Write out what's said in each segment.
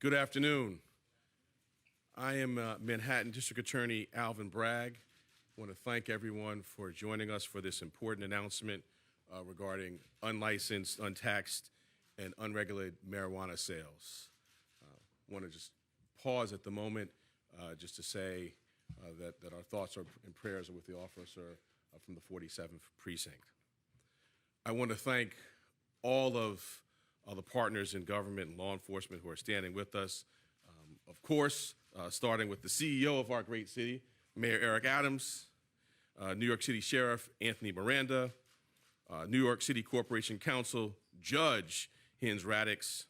Good afternoon. I am Manhattan District Attorney Alvin Bragg. I want to thank everyone for joining us for this important announcement regarding unlicensed, untaxed, and unregulated marijuana sales. I want to just pause at the moment just to say that our thoughts and prayers are with the officer from the 47th Precinct. I want to thank all of the partners in government and law enforcement who are standing with us. Of course, starting with the CEO of our great city, Mayor Eric Adams, New York City Sheriff Anthony Miranda, New York City Corporation Counsel Judge Hins Radix,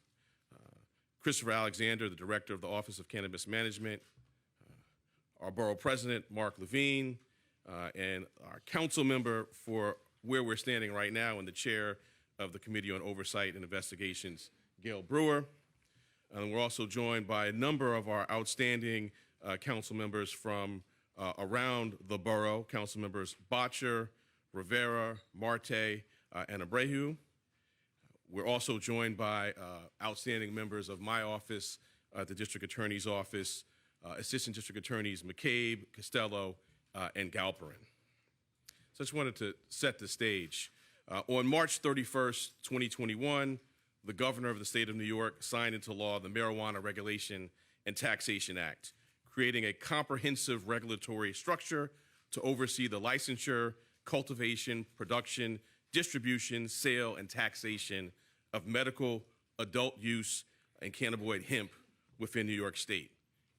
Christopher Alexander, the Director of the Office of Cannabis Management, our Borough President, Mark Levine, and our council member for where we're standing right now and the chair of the Committee on Oversight and Investigations, Gail Brewer. And we're also joined by a number of our outstanding council members from around the borough, council members Botcher, Rivera, Marte, and Abreu. We're also joined by outstanding members of my office, the District Attorney's Office, Assistant District Attorneys McCabe, Costello, and Galperin. So I just wanted to set the stage. On March 31st, 2021, the governor of the state of New York signed into law the Marijuana Regulation and Taxation Act, creating a comprehensive regulatory structure to oversee the licensure, cultivation, production, distribution, sale, and taxation of medical, adult use, and cannabinoid hemp within New York State.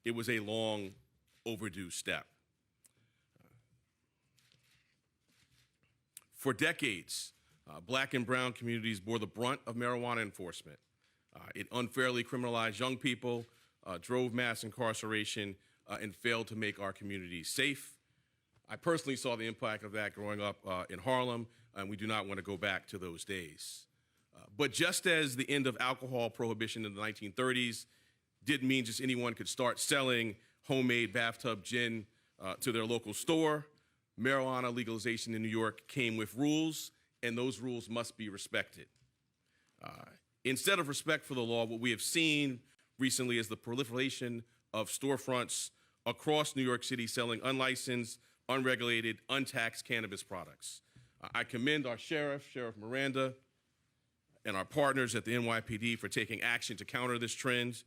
It was a long overdue step. For decades, Black and brown communities bore the brunt of marijuana enforcement. It unfairly criminalized young people, drove mass incarceration, and failed to make our communities safe. I personally saw the impact of that growing up in Harlem, and we do not want to go back to those days. But just as the end of alcohol prohibition in the 1930s didn't mean just anyone could start selling homemade bathtub gin to their local store, marijuana legalization in New York came with rules, and those rules must be respected. Instead of respect for the law, what we have seen recently is the proliferation of storefronts across New York City selling unlicensed, unregulated, untaxed cannabis products. I commend our Sheriff Miranda, and our partners at the NYPD for taking action to counter this trend.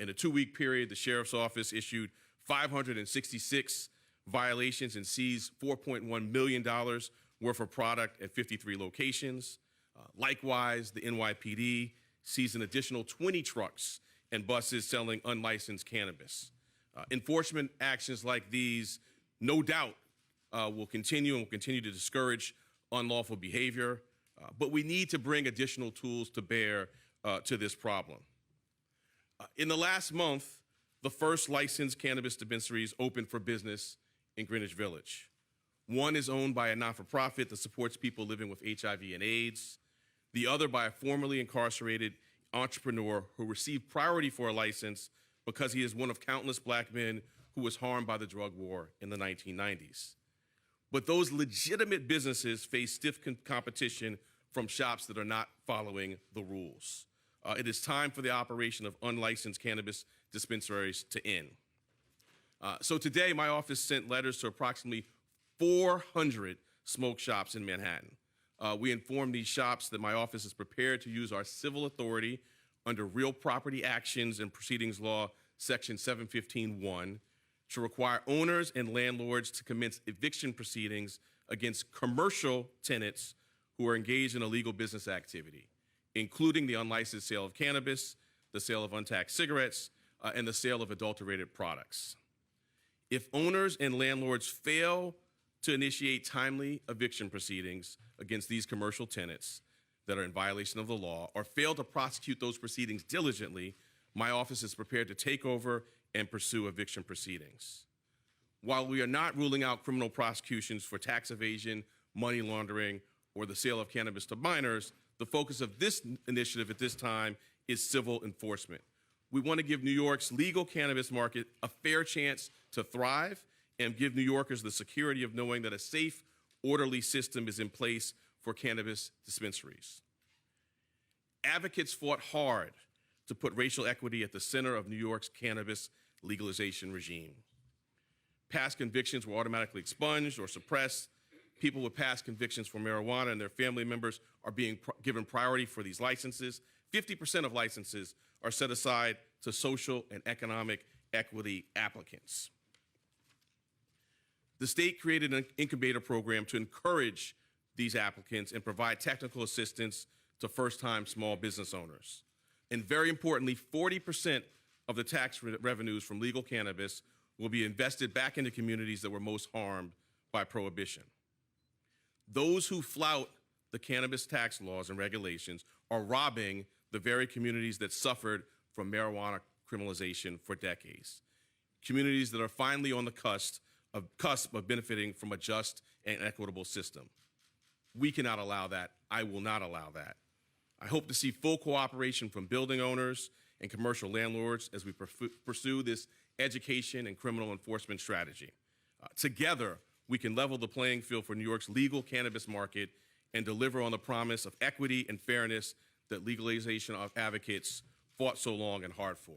In a 2-week period, the Sheriff's Office issued 566 violations and seized $4.1 million worth of product at 53 locations. Likewise, the NYPD seized an additional 20 trucks and buses selling unlicensed cannabis. Enforcement actions like these, no doubt, will continue to discourage unlawful behavior, but we need to bring additional tools to bear to this problem. In the last month, the first licensed cannabis dispensaries opened for business in Greenwich Village. One is owned by a not-for-profit that supports people living with HIV and AIDS. The other by a formerly incarcerated entrepreneur who received priority for a license because he is one of countless Black men who was harmed by the drug war in the 1990s. But those legitimate businesses face stiff competition from shops that are not following the rules. It is time for the operation of unlicensed cannabis dispensaries to end. So today, my office sent letters to approximately 400 smoke shops in Manhattan. We informed these shops that my office is prepared to use our civil authority under Real Property Actions and Proceedings Law, Section 715(1), to require owners and landlords to commence eviction proceedings against commercial tenants who are engaged in illegal business activity, including the unlicensed sale of cannabis, the sale of untaxed cigarettes, and the sale of adulterated products. If owners and landlords fail to initiate timely eviction proceedings against these commercial tenants that are in violation of the law, or fail to prosecute those proceedings diligently, my office is prepared to take over and pursue eviction proceedings. While we are not ruling out criminal prosecutions for tax evasion, money laundering, or the sale of cannabis to minors, the focus of this initiative at this time is civil enforcement. We want to give New York's legal cannabis market a fair chance to thrive and give New Yorkers the security of knowing that a safe, orderly system is in place for cannabis dispensaries. Advocates fought hard to to put racial equity at the center of New York's cannabis legalization regime. Past convictions were automatically expunged or suppressed. People with past convictions for marijuana and their family members are being given priority for these licenses. 50% of licenses are set aside to social and economic equity applicants. The state created an incubator program to encourage these applicants and provide technical assistance to first-time small business owners. And very importantly, 40% of the tax revenues from legal cannabis will be invested back into communities that were most harmed by prohibition. Those who flout the cannabis tax laws and regulations are robbing the very communities that suffered from marijuana criminalization for decades. Communities that are finally on the cusp of benefiting from a just and equitable system. We cannot allow that. I will not allow that. I hope to see full cooperation from building owners and commercial landlords as we pursue this education and criminal enforcement strategy. Together, we can level the playing field for New York's legal cannabis market and deliver on the promise of equity and fairness that legalization advocates fought so long and hard for.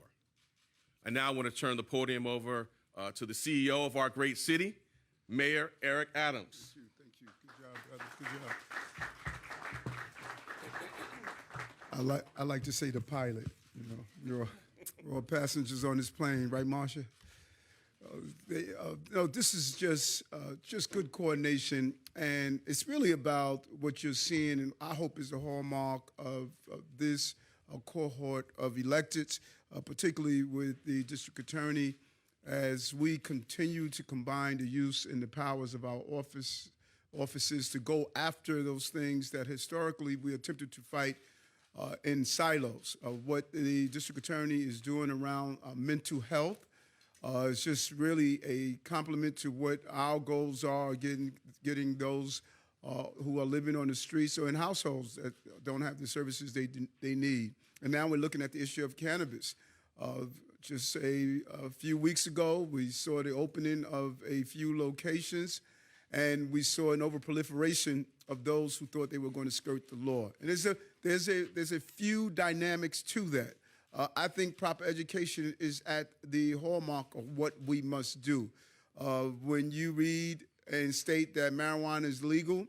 I now want to turn the podium over to the CEO of our great city, Mayor Eric Adams. Thank you. Good job, brother. Good job. I like to say the pilot. You know, we're all passengers on this plane, right, Marsha? This is just good coordination, and it's really about what you're seeing, and I hope is a hallmark of this cohort of electeds, particularly with the district attorney, as we continue to combine the use and the powers of our offices to go after those things that historically we attempted to fight in silos. What the district attorney is doing around mental health is just really a compliment to what our goals are, getting those who are living on the streets or in households that don't have the services they need. And now we're looking at the issue of cannabis. Just a few weeks ago, we saw the opening of a few locations, and we saw an overproliferation of those who thought they were going to skirt the law. And there's a few dynamics to that. I think proper education is at the hallmark of what we must do. When you read and state that marijuana is legal,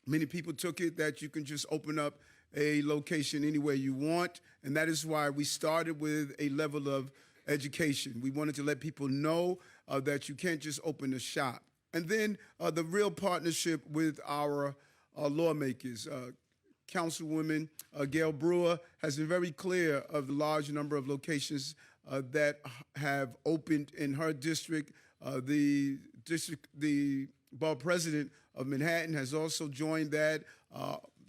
many people took it that you can just open up a location anywhere you want, and that is why we started with a level of education. We wanted to let people know that you can't just open a shop. And then the real partnership with our lawmakers. Councilwoman Gail Brewer has been very clear of the large number of locations that have opened in her district. The borough president of Manhattan has also joined that.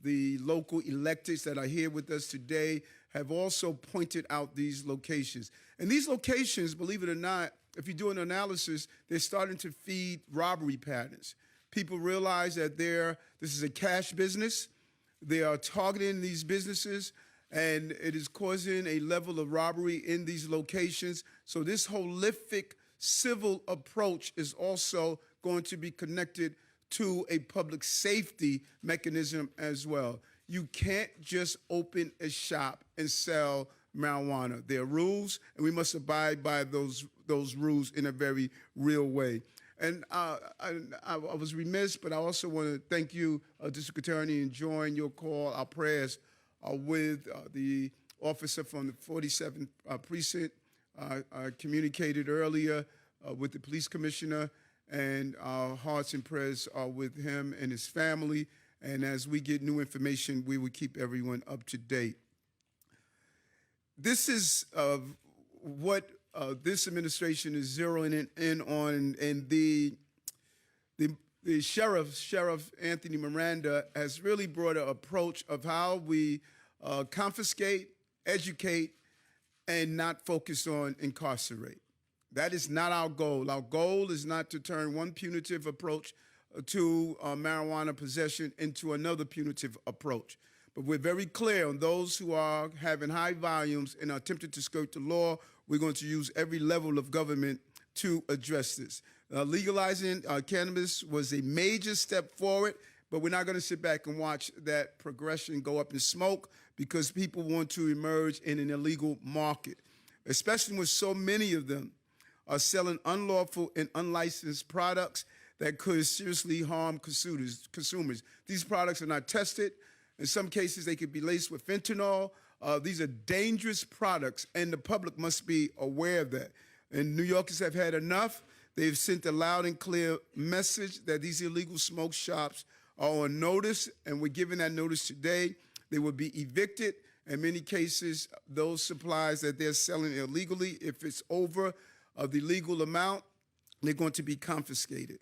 The local electeds that are here with us today have also pointed out these locations. And these locations, believe it or not, if you do an analysis, they're starting to feed robbery patterns. People realize that this is a cash business. They are targeting these businesses, and it is causing a level of robbery in these locations. So this holistic civil approach is also going to be connected to a public safety mechanism as well. You can't just open a shop and sell marijuana. There are rules, and we must abide by those rules in a very real way. And I was remiss, but I also want to thank you, District Attorney, and join your call, our prayers with the officer from the 47th Precinct. I communicated earlier with the police commissioner, and our hearts and prayers are with him and his family. And as we get new information, we will keep everyone up to date. This is what this administration is zeroing in on, and the Sheriff Anthony Miranda has really brought an approach of how we confiscate, educate, and not focus on incarcerate. That is not our goal. Our goal is not to turn one punitive approach to marijuana possession into another punitive approach. But we're very clear on those who are having high volumes and are attempting to skirt the law. We're going to use every level of government to address this. Legalizing cannabis was a major step forward, but we're not going to sit back and watch that progression go up in smoke, because people want to emerge in an illegal market, especially when so many of them are selling unlawful and unlicensed products that could seriously harm consumers. These products are not tested. In some cases, they could be laced with fentanyl. These are dangerous products, and the public must be aware of that. And New Yorkers have had enough. They've sent a loud and clear message that these illegal smoke shops are on notice, and we're giving that notice today. They will be evicted. In many cases, those supplies that they're selling illegally, if it's over the legal amount, they're going to be confiscated.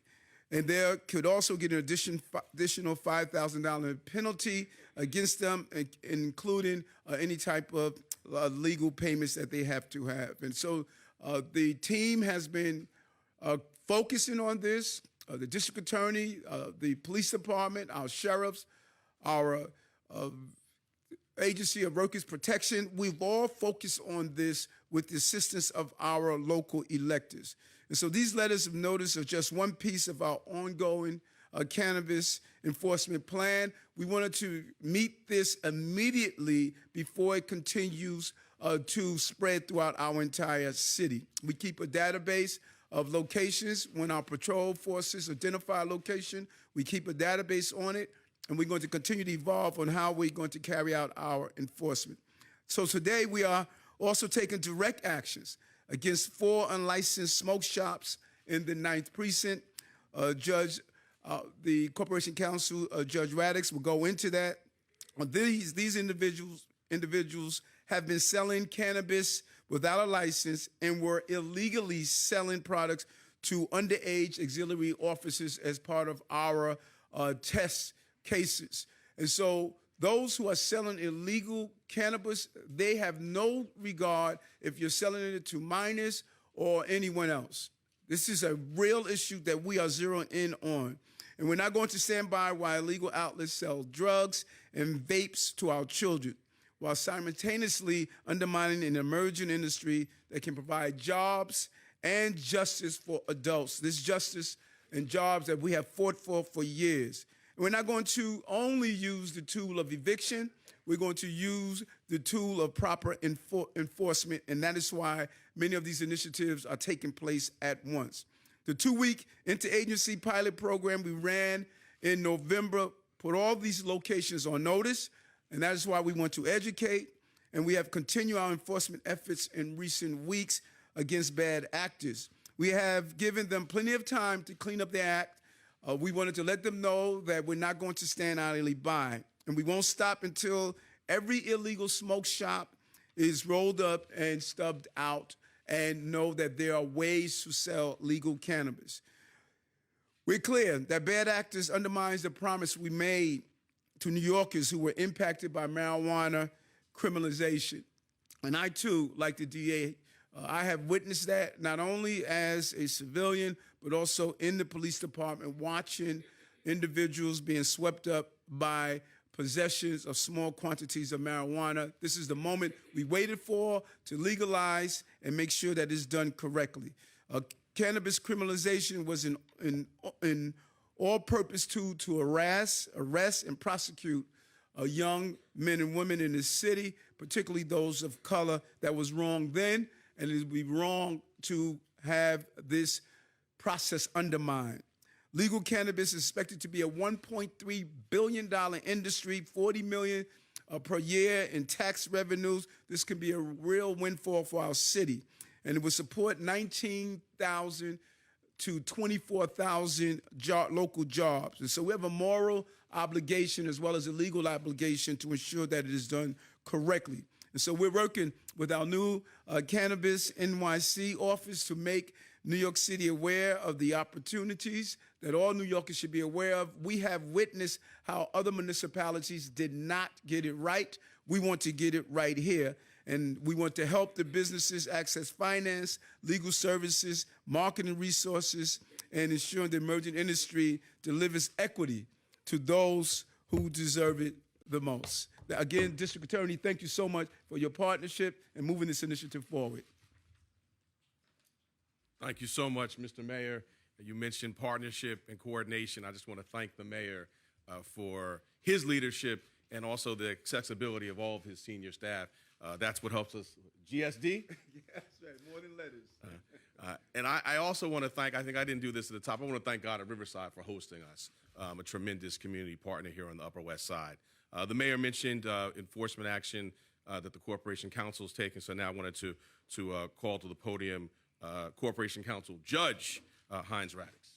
And there could also get an additional $5,000 penalty against them, including any type of legal payments that they have to have. And so the team has been focusing on this. The district attorney, the police department, our sheriffs, our Agency of Workers Protection, we've all focused on this with the assistance of our local electors. And so these letters of notice are just one piece of our ongoing cannabis enforcement plan. We wanted to meet this immediately before it continues to spread throughout our entire city. We keep a database of locations. When our patrol forces identify a location, we keep a database on it, and we're going to continue to evolve on how we're going to carry out our enforcement. So today we are also taking direct actions against 4 unlicensed smoke shops in the 9th Precinct. The Corporation Counsel, Judge Radix, will go into that. These individuals have been selling cannabis without a license and were illegally selling products to underage auxiliary officers as part of our test cases. And so those who are selling illegal cannabis, they have no regard if you're selling it to minors or anyone else. This is a real issue that we are zeroing in on. And we're not going to stand by while illegal outlets sell drugs and vapes to our children, while simultaneously undermining an emerging industry that can provide jobs and justice for adults. This justice and jobs that we have fought for years. And we're not going to only use the tool of eviction. We're going to use the tool of proper enforcement, and that is why many of these initiatives are taking place at once. The 2-week interagency pilot program we ran in November put all these locations on notice, and that is why we want to educate, and we have continued our enforcement efforts in recent weeks against bad actors. We have given them plenty of time to clean up their act. We wanted to let them know that we're not going to stand idly by, and we won't stop until every illegal smoke shop is rolled up and stubbed out and know that there are ways to sell legal cannabis. We're clear that bad actors undermines the promise we made to New Yorkers who were impacted by marijuana criminalization. And I, too, like the DA, I have witnessed that not only as a civilian, but also in the police department, watching individuals being swept up by possessions of small quantities of marijuana. This is the moment we waited for to legalize and make sure that it's done correctly. Cannabis criminalization was an all-purpose tool to arrest, and prosecute young men and women in this city, particularly those of color. That was wrong then, and it would be wrong to have this process undermined. Legal cannabis is expected to be a $1.3 billion industry, $40 million per year in tax revenues. This can be a real windfall for our city, and it will support 19,000 to 24,000 local jobs. And so we have a moral obligation as well as a legal obligation to ensure that it is done correctly. And so we're working with our new Cannabis NYC office to make New York City aware of the opportunities that all New Yorkers should be aware of. We have witnessed how other municipalities did not get it right. We want to get it right here. And we want to help the businesses access finance, legal services, marketing resources, and ensuring the emerging industry delivers equity to those who deserve it the most. Again, District Attorney, thank you so much for your partnership and moving this initiative forward. Thank you so much, Mr. Mayor. You mentioned partnership and coordination. I just want to thank the mayor for his leadership and also the accessibility of all of his senior staff. That's what helps us. GSD? Yes, right. More than letters. And I also want to thank, I think I didn't do this at the top, I want to thank God at Riverside for hosting us, a tremendous community partner here on the Upper West Side. The mayor mentioned enforcement action that the Corporation Council is taking, so now I wanted to call to the podium Corporation Council Judge Hines Radix.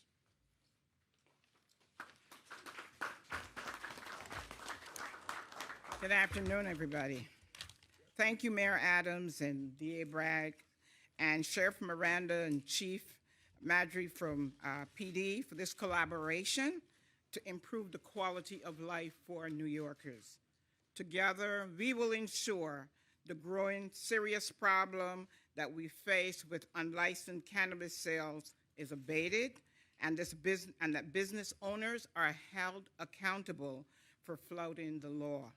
Good afternoon, everybody. Thank you, Mayor Adams and DA Bragg and Sheriff Miranda and Chief Madry from PD for this collaboration to improve the quality of life for New Yorkers. Together, we will ensure the growing serious problem that we face with unlicensed cannabis sales is abated, and that business owners are held accountable for flouting the law.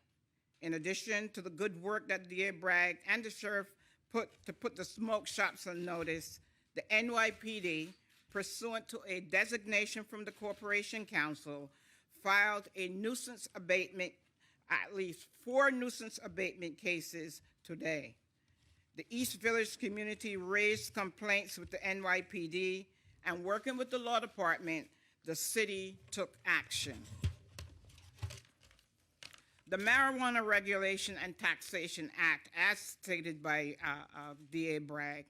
In addition to the good work that DA Bragg and the sheriff put the smoke shops on notice, the NYPD, pursuant to a designation from the Corporation Council, filed a nuisance abatement, at least 4 nuisance abatement cases today. The East Village community raised complaints with the NYPD, and working with the law department, the city took action. The Marijuana Regulation and Taxation Act, as stated by DA Bragg,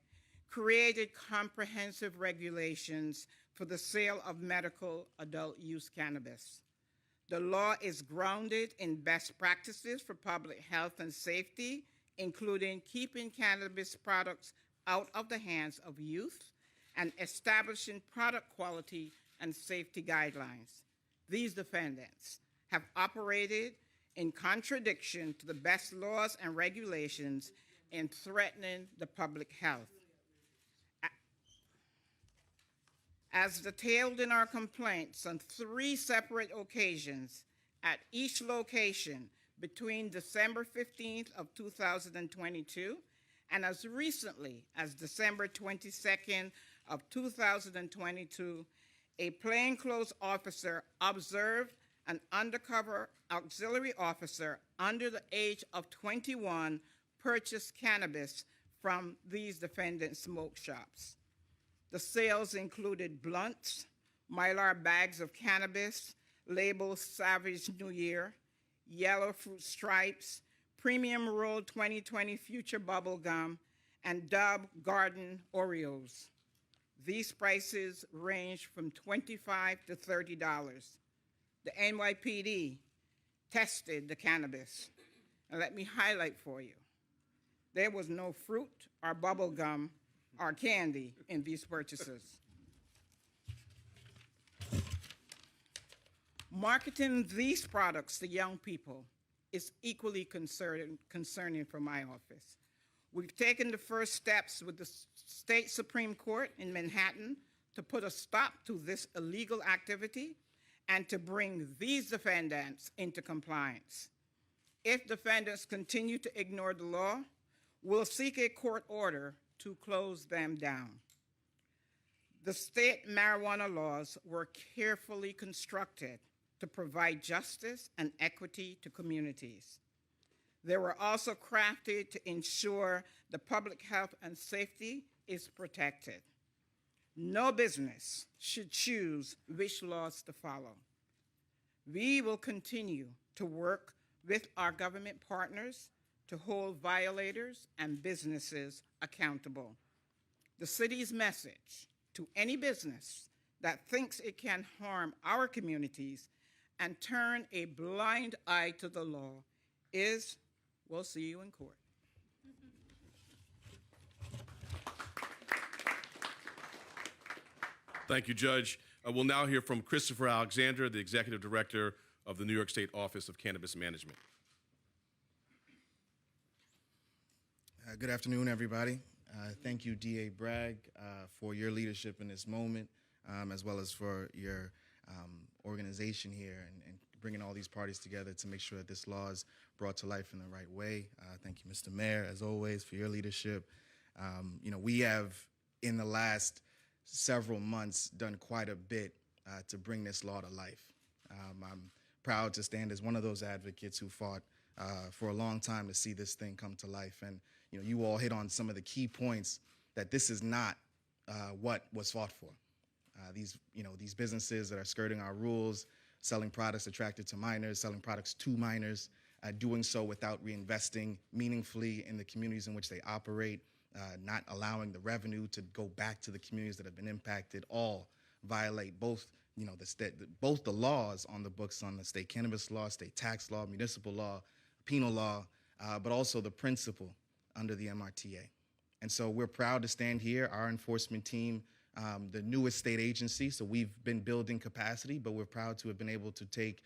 created comprehensive regulations for the sale of medical adult use cannabis. The law is grounded in best practices for public health and safety, including keeping cannabis products out of the hands of youth and establishing product quality and safety guidelines. These defendants have operated in contradiction to the best laws and regulations in threatening the public health. As detailed in our complaints on 3 separate occasions at each location between December 15th of 2022 and as recently as December 22nd of 2022, a plainclothes officer observed an undercover auxiliary officer under the age of 21 purchased cannabis from these defendant smoke shops. The sales included blunts, Mylar bags of cannabis, labeled Savage New Year, yellow fruit stripes, premium rolled 2020 Future bubble gum, and Dove Garden Oreos. These prices range from $25 to $30. The NYPD tested the cannabis. And let me highlight for you. There was no fruit or bubble gum or candy in these purchases. Marketing these products to young people is equally concerning for my office. We've taken the first steps with the state Supreme Court in Manhattan to put a stop to this illegal activity and to bring these defendants into compliance. If defendants continue to ignore the law, we'll seek a court order to close them down. The state marijuana laws were carefully constructed to provide justice and equity to communities. They were also crafted to ensure the public health and safety is protected. No business should choose which laws to follow. We will continue to work with our government partners to hold violators and businesses accountable. The city's message to any business that thinks it can harm our communities and turn a blind eye to the law is, we'll see you in court. Thank you, Judge. We'll now hear from Christopher Alexander, the Executive Director of the New York State Office of Cannabis Management. Good afternoon, everybody. Thank you, DA Bragg, for your leadership in this moment, as well as for your organization here and bringing all these parties together to make sure that this law is brought to life in the right way. Thank you, Mr. Mayor, as always, for your leadership. We have, in the last several months, done quite a bit to bring this law to life. I'm proud to stand as one of those advocates who fought for a long time to see this thing come to life. And you all hit on some of the key points that this is not what was fought for. These businesses that are skirting our rules, selling products attracted to minors, selling products to minors, doing so without reinvesting meaningfully in the communities in which they operate, not allowing the revenue to go back to the communities that have been impacted, all violate both both the laws on the books, on the state cannabis law, state tax law, municipal law, penal law, but also the principle under the MRTA. And so we're proud to stand here, our enforcement team, the newest state agency, so we've been building capacity, but we're proud to have been able to take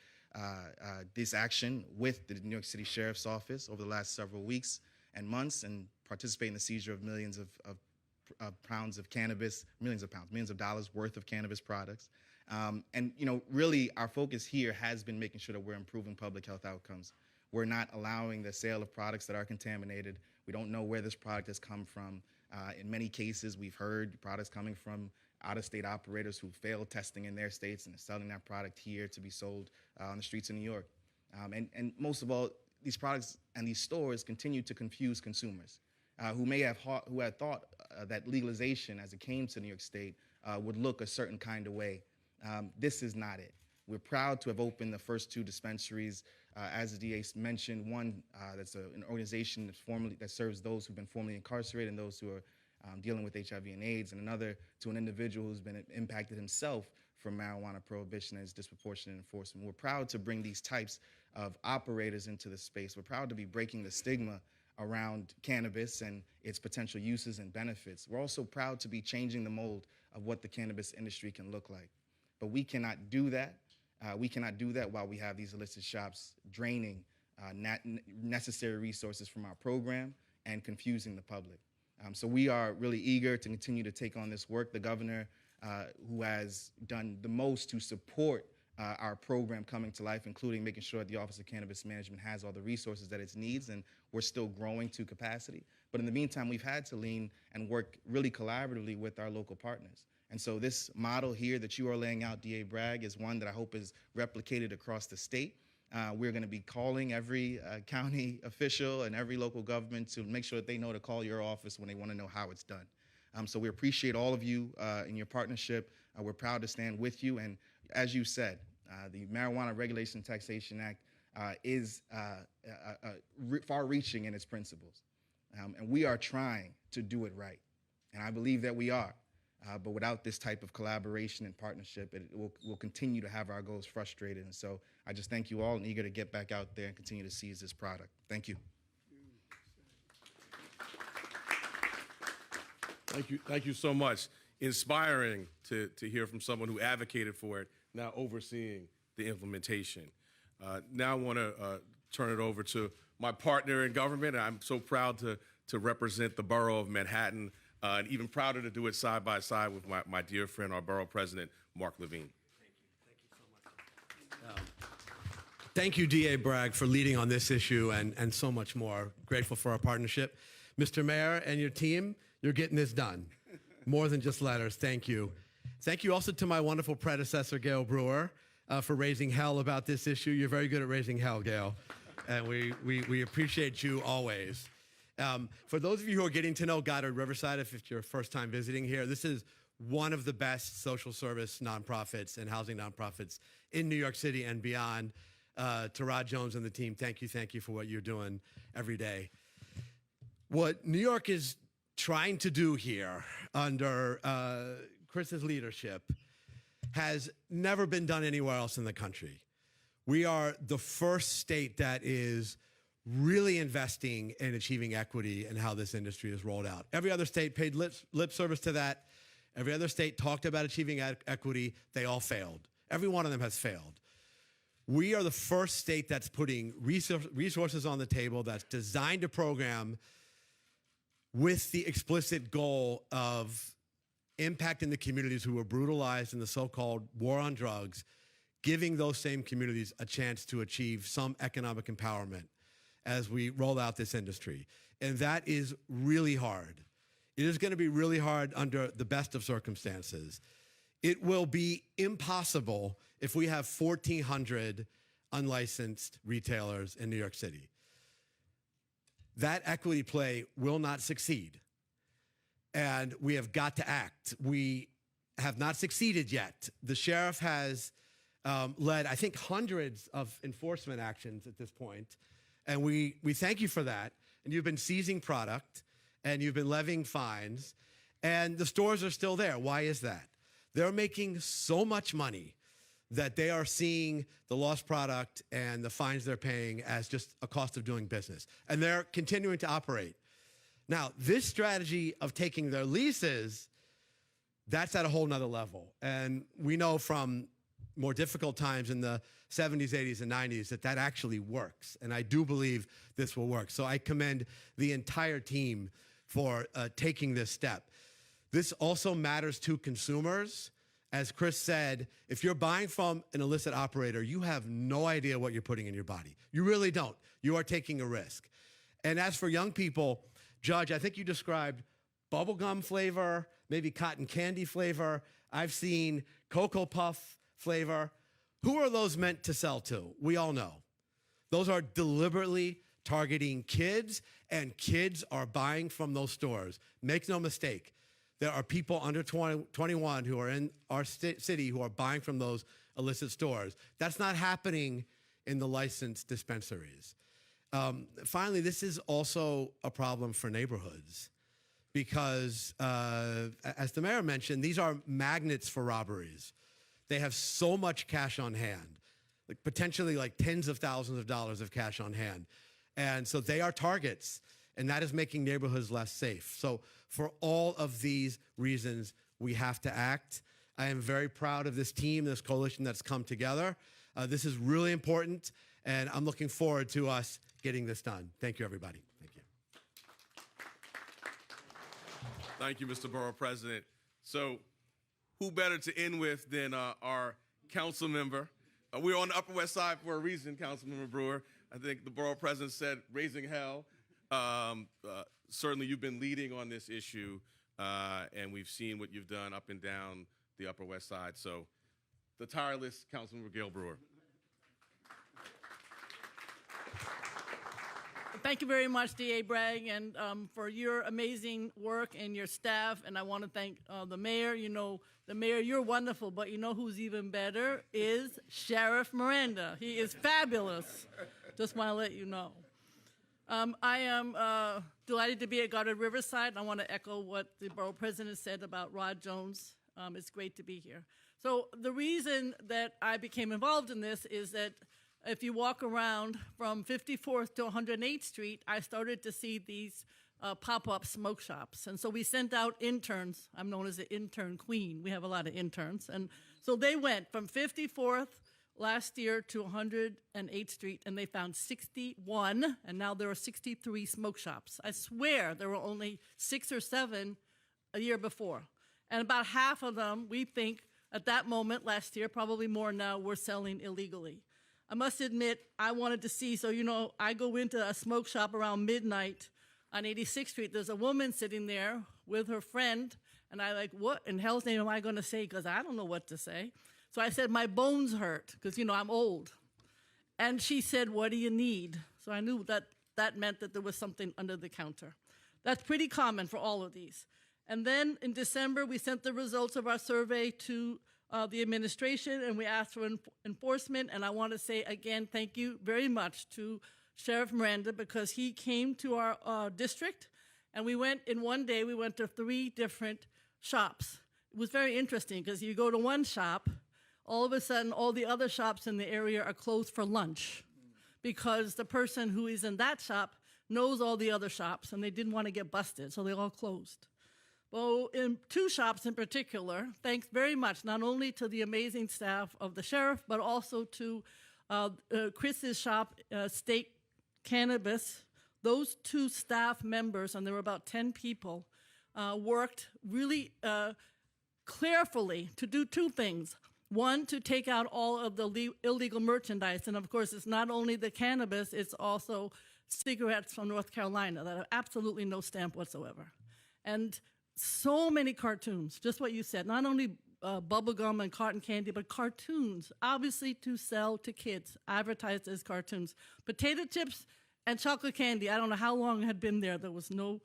this action with the New York City Sheriff's Office over the last several weeks and months and participate in the seizure of millions of pounds of cannabis, millions of dollars worth of cannabis products. And really our focus here has been making sure that we're improving public health outcomes. We're not allowing the sale of products that are contaminated. We don't know where this product has come from. In many cases, we've heard products coming from out-of-state operators who failed testing in their states and are selling that product here to be sold on the streets of New York. And most of all, these products and these stores continue to confuse consumers who had thought that legalization, as it came to New York State, would look a certain kind of way. This is not it. We're proud to have opened the first 2 dispensaries. As the DA mentioned, one that's an organization that serves those who've been formerly incarcerated and those who are dealing with HIV and AIDS, and another to an individual who's been impacted himself from marijuana prohibition and its disproportionate enforcement. We're proud to bring these types of operators into the space. We're proud to be breaking the stigma around cannabis and its potential uses and benefits. We're also proud to be changing the mold of what the cannabis industry can look like. But we cannot do that. We cannot do that while we have these illicit shops draining necessary resources from our program and confusing the public. So we are really eager to continue to take on this work. The governor, who has done the most to support our program coming to life, including making sure the Office of Cannabis Management has all the resources that it needs, and we're still growing to capacity. But in the meantime, we've had to lean and work really collaboratively with our local partners. And so this model here that you are laying out, DA Bragg, is one that I hope is replicated across the state. We're going to be calling every county official and every local government to make sure that they know to call your office when they want to know how it's done. So we appreciate all of you in your partnership. We're proud to stand with you. And as you said, the Marijuana Regulation and Taxation Act is far-reaching in its principles. And we are trying to do it right. And I believe that we are. But without this type of collaboration and partnership, we'll continue to have our goals frustrated. And so I just thank you all and eager to get back out there and continue to seize this product. Thank you. Thank you so much. Inspiring to hear from someone who advocated for it, now overseeing the implementation. Now I want to turn it over to my partner in government. I'm so proud to represent the borough of Manhattan, and even prouder to do it side by side with my dear friend, our borough president, Mark Levine. Thank you so much. Thank you, DA Bragg, for leading on this issue and so much more. Grateful for our partnership. Mr. Mayor and your team, you're getting this done. More than just letters. Thank you. Thank you also to my wonderful predecessor, Gail Brewer, for raising hell about this issue. You're very good at raising hell, Gail. And we appreciate you always. For those of you who are getting to know Goddard Riverside, if it's your first time visiting here, this is one of the best social service nonprofits and housing nonprofits in New York City and beyond. To Rod Jones and the team, thank you for what you're doing every day. What New York is trying to do here under Chris's leadership has never been done anywhere else in the country. We are the first state that is really investing in achieving equity and how this industry is rolled out. Every other state paid lip service to that. Every other state talked about achieving equity. They all failed. Every one of them has failed. We are the first state that's putting resources on the table, that's designed a program with the explicit goal of impacting the communities who were brutalized in the so-called war on drugs, giving those same communities a chance to achieve some economic empowerment as we roll out this industry. And that is really hard. It is going to be really hard under the best of circumstances. It will be impossible if we have 1,400 unlicensed retailers in New York City. That equity play will not succeed, and we have got to act. We have not succeeded yet. The sheriff has led, I think, hundreds of enforcement actions at this point, and we thank you for that. And you've been seizing product, and you've been levying fines, and the stores are still there. Why is that? They're making so much money that they are seeing the lost product and the fines they're paying as just a cost of doing business. And they're continuing to operate. Now, this strategy of taking their leases, that's at a whole nother level. And we know from more difficult times in the 70s, 80s, and 90s that actually works. And I do believe this will work. So I commend the entire team for taking this step. This also matters to consumers. As Chris said, if you're buying from an illicit operator, you have no idea what you're putting in your body. You really don't. You are taking a risk. And as for young people, Judge, I think you described bubblegum flavor, maybe cotton candy flavor. I've seen Cocoa Puff flavor. Who are those meant to sell to? We all know. Those are deliberately targeting kids, and kids are buying from those stores. Make no mistake. There are people under 21 who are in our city who are buying from those illicit stores. That's not happening in the licensed dispensaries. Finally, this is also a problem for neighborhoods because, as the mayor mentioned, these are magnets for robberies. They have so much cash on hand, like potentially like tens of thousands of dollars of cash on hand. And so they are targets, and that is making neighborhoods less safe. So for all of these reasons, we have to act. I am very proud of this team, this coalition that's come together. This is really important, and I'm looking forward to us getting this done. Thank you, everybody. Thank you. Thank you, Mr. Borough President. So who better to end with than our council member? We're on the Upper West Side for a reason, Councilmember Brewer. I think the Borough President said raising hell. Certainly you've been leading on this issue, and we've seen what you've done up and down the Upper West Side. So the tireless Councilmember Gail Brewer. Thank you very much, D.A. Bragg, and for your amazing work and your staff. And I want to thank the mayor. You know, the mayor, you're wonderful, but you know who's even better is Sheriff Miranda. He is fabulous. Just want to let you know. I am delighted to be at Garden Riverside. I want to echo what the borough president said about Rod Jones. It's great to be here. So the reason that I became involved in this is that if you walk around from 54th to 108th Street, I started to see these pop-up smoke shops. And so we sent out interns. I'm known as the intern queen. We have a lot of interns. And so they went from 54th last year to 108th Street, and they found 61, and now there are 63 smoke shops. I swear there were only 6 or 7 a year before. And about half of them, we think, at that moment last year, probably more now, were selling illegally. I must admit, I wanted to see, so you know, I go into a smoke shop around midnight on 86th Street. There's a woman sitting there with her friend, and I like, what in hell's name am I going to say? Because I don't know what to say. So I said, my bones hurt, because, you know, I'm old. And she said, what do you need? So I knew that that meant that there was something under the counter. That's pretty common for all of these. And then in December, we sent the results of our survey to the administration, and we asked for enforcement. And I want to say again, thank you very much to Sheriff Miranda, because he came to our district, and we went in one day, we went to 3 different shops. It was very interesting, because you go to one shop, all of a sudden, all the other shops in the area are closed for lunch, because the person who is in that shop knows all the other shops, and they didn't want to get busted, so they all closed. Well, in 2 shops in particular, thanks very much, not only to the amazing staff of the sheriff, but also to Chris's shop, State Cannabis. Those 2 staff members, and there were about 10 people, worked really carefully to do 2 things. One, to take out all of the illegal merchandise. And of course, it's not only the cannabis, it's also cigarettes from North Carolina that have absolutely no stamp whatsoever. And so many cartoons, just what you said, not only bubble gum and cotton candy, but cartoons, obviously to sell to kids, advertised as cartoons. Potato chips and chocolate candy, I don't know how long had been there. There was no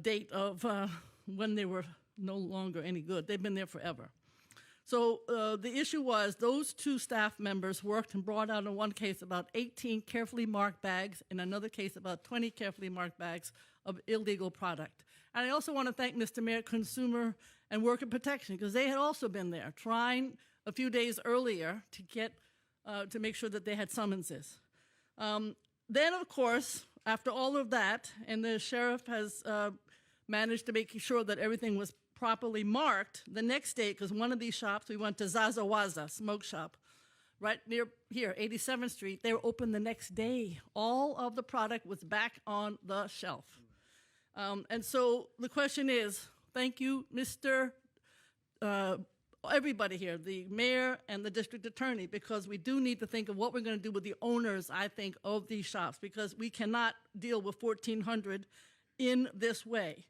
date of when they were no longer any good. They've been there forever. So the issue was those two staff members worked and brought out in one case about 18 carefully marked bags, in another case about 20 carefully marked bags of illegal product. And I also want to thank Mr. Mayor, Consumer and Worker Protection, because they had also been there trying a few days earlier to get to make sure that they had summonses. Then, of course, after all of that, and the sheriff has managed to make sure that everything was properly marked, the next day, because one of these shops, we went to Zazawaza Smoke Shop, right near here, 87th Street. They were open the next day. All of the product was back on the shelf. And so the question is, thank you, Mr. Everybody here, the mayor and the district attorney, because we do need to think of what we're going to do with the owners, I think, of these shops, because we cannot deal with 1,400 in this way.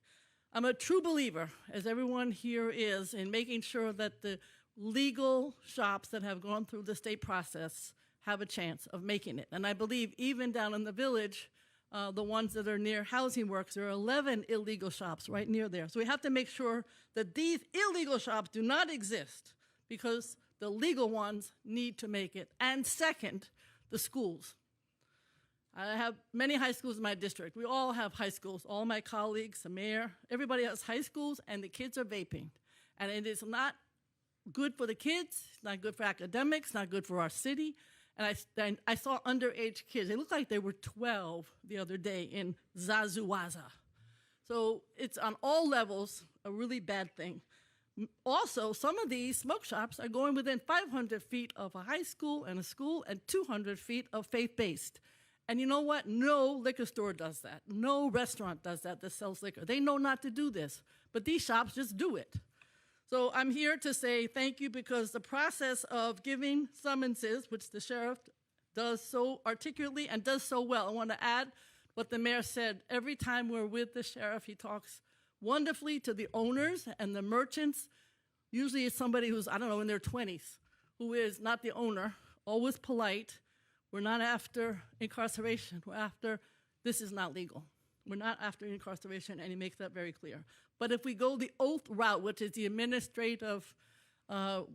I'm a true believer, as everyone here is, in making sure that the legal shops that have gone through the state process have a chance of making it. And I believe even down in the village, the ones that are near Housing Works, there are 11 illegal shops right near there. So we have to make sure that these illegal shops do not exist, because the legal ones need to make it. And second, the schools. I have many high schools in my district. We all have high schools. All my colleagues, the mayor, everybody has high schools, and the kids are vaping. And it is not good for the kids, it's not good for academics, not good for our city. And I saw underage kids. They looked like they were 12 the other day in Zazuwaza. So it's on all levels a really bad thing. Also, some of these smoke shops are going within 500 feet of a high school and 200 feet of faith-based. And you know what? No liquor store does that. No restaurant does that sells liquor. They know not to do this, but these shops just do it. So I'm here to say thank you, because the process of giving summonses, which the sheriff does so articulately and does so well, I want to add what the mayor said. Every time we're with the sheriff, he talks wonderfully to the owners and the merchants. Usually it's somebody who's, I don't know, in their 20s, who is not the owner, always polite. We're not after incarceration. We're after, this is not legal. We're not after incarceration, and he makes that very clear. But if we go the oath route, which is the administrative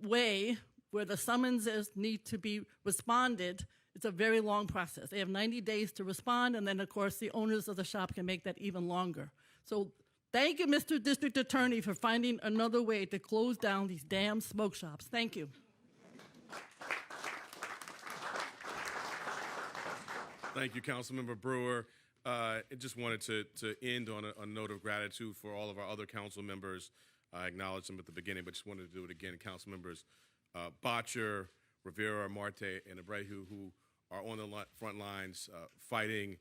way where the summonses need to be responded, it's a very long process. They have 90 days to respond, and then, of course, the owners of the shop can make that even longer. So thank you, Mr. District Attorney, for finding another way to close down these damn smoke shops. Thank you. Thank you, Councilmember Brewer. I just wanted to end on a note of gratitude for all of our other council members. I acknowledged them at the beginning, but just wanted to do it again. Council members Botcher, Rivera, Marte, and Abreu, who are on the front lines fighting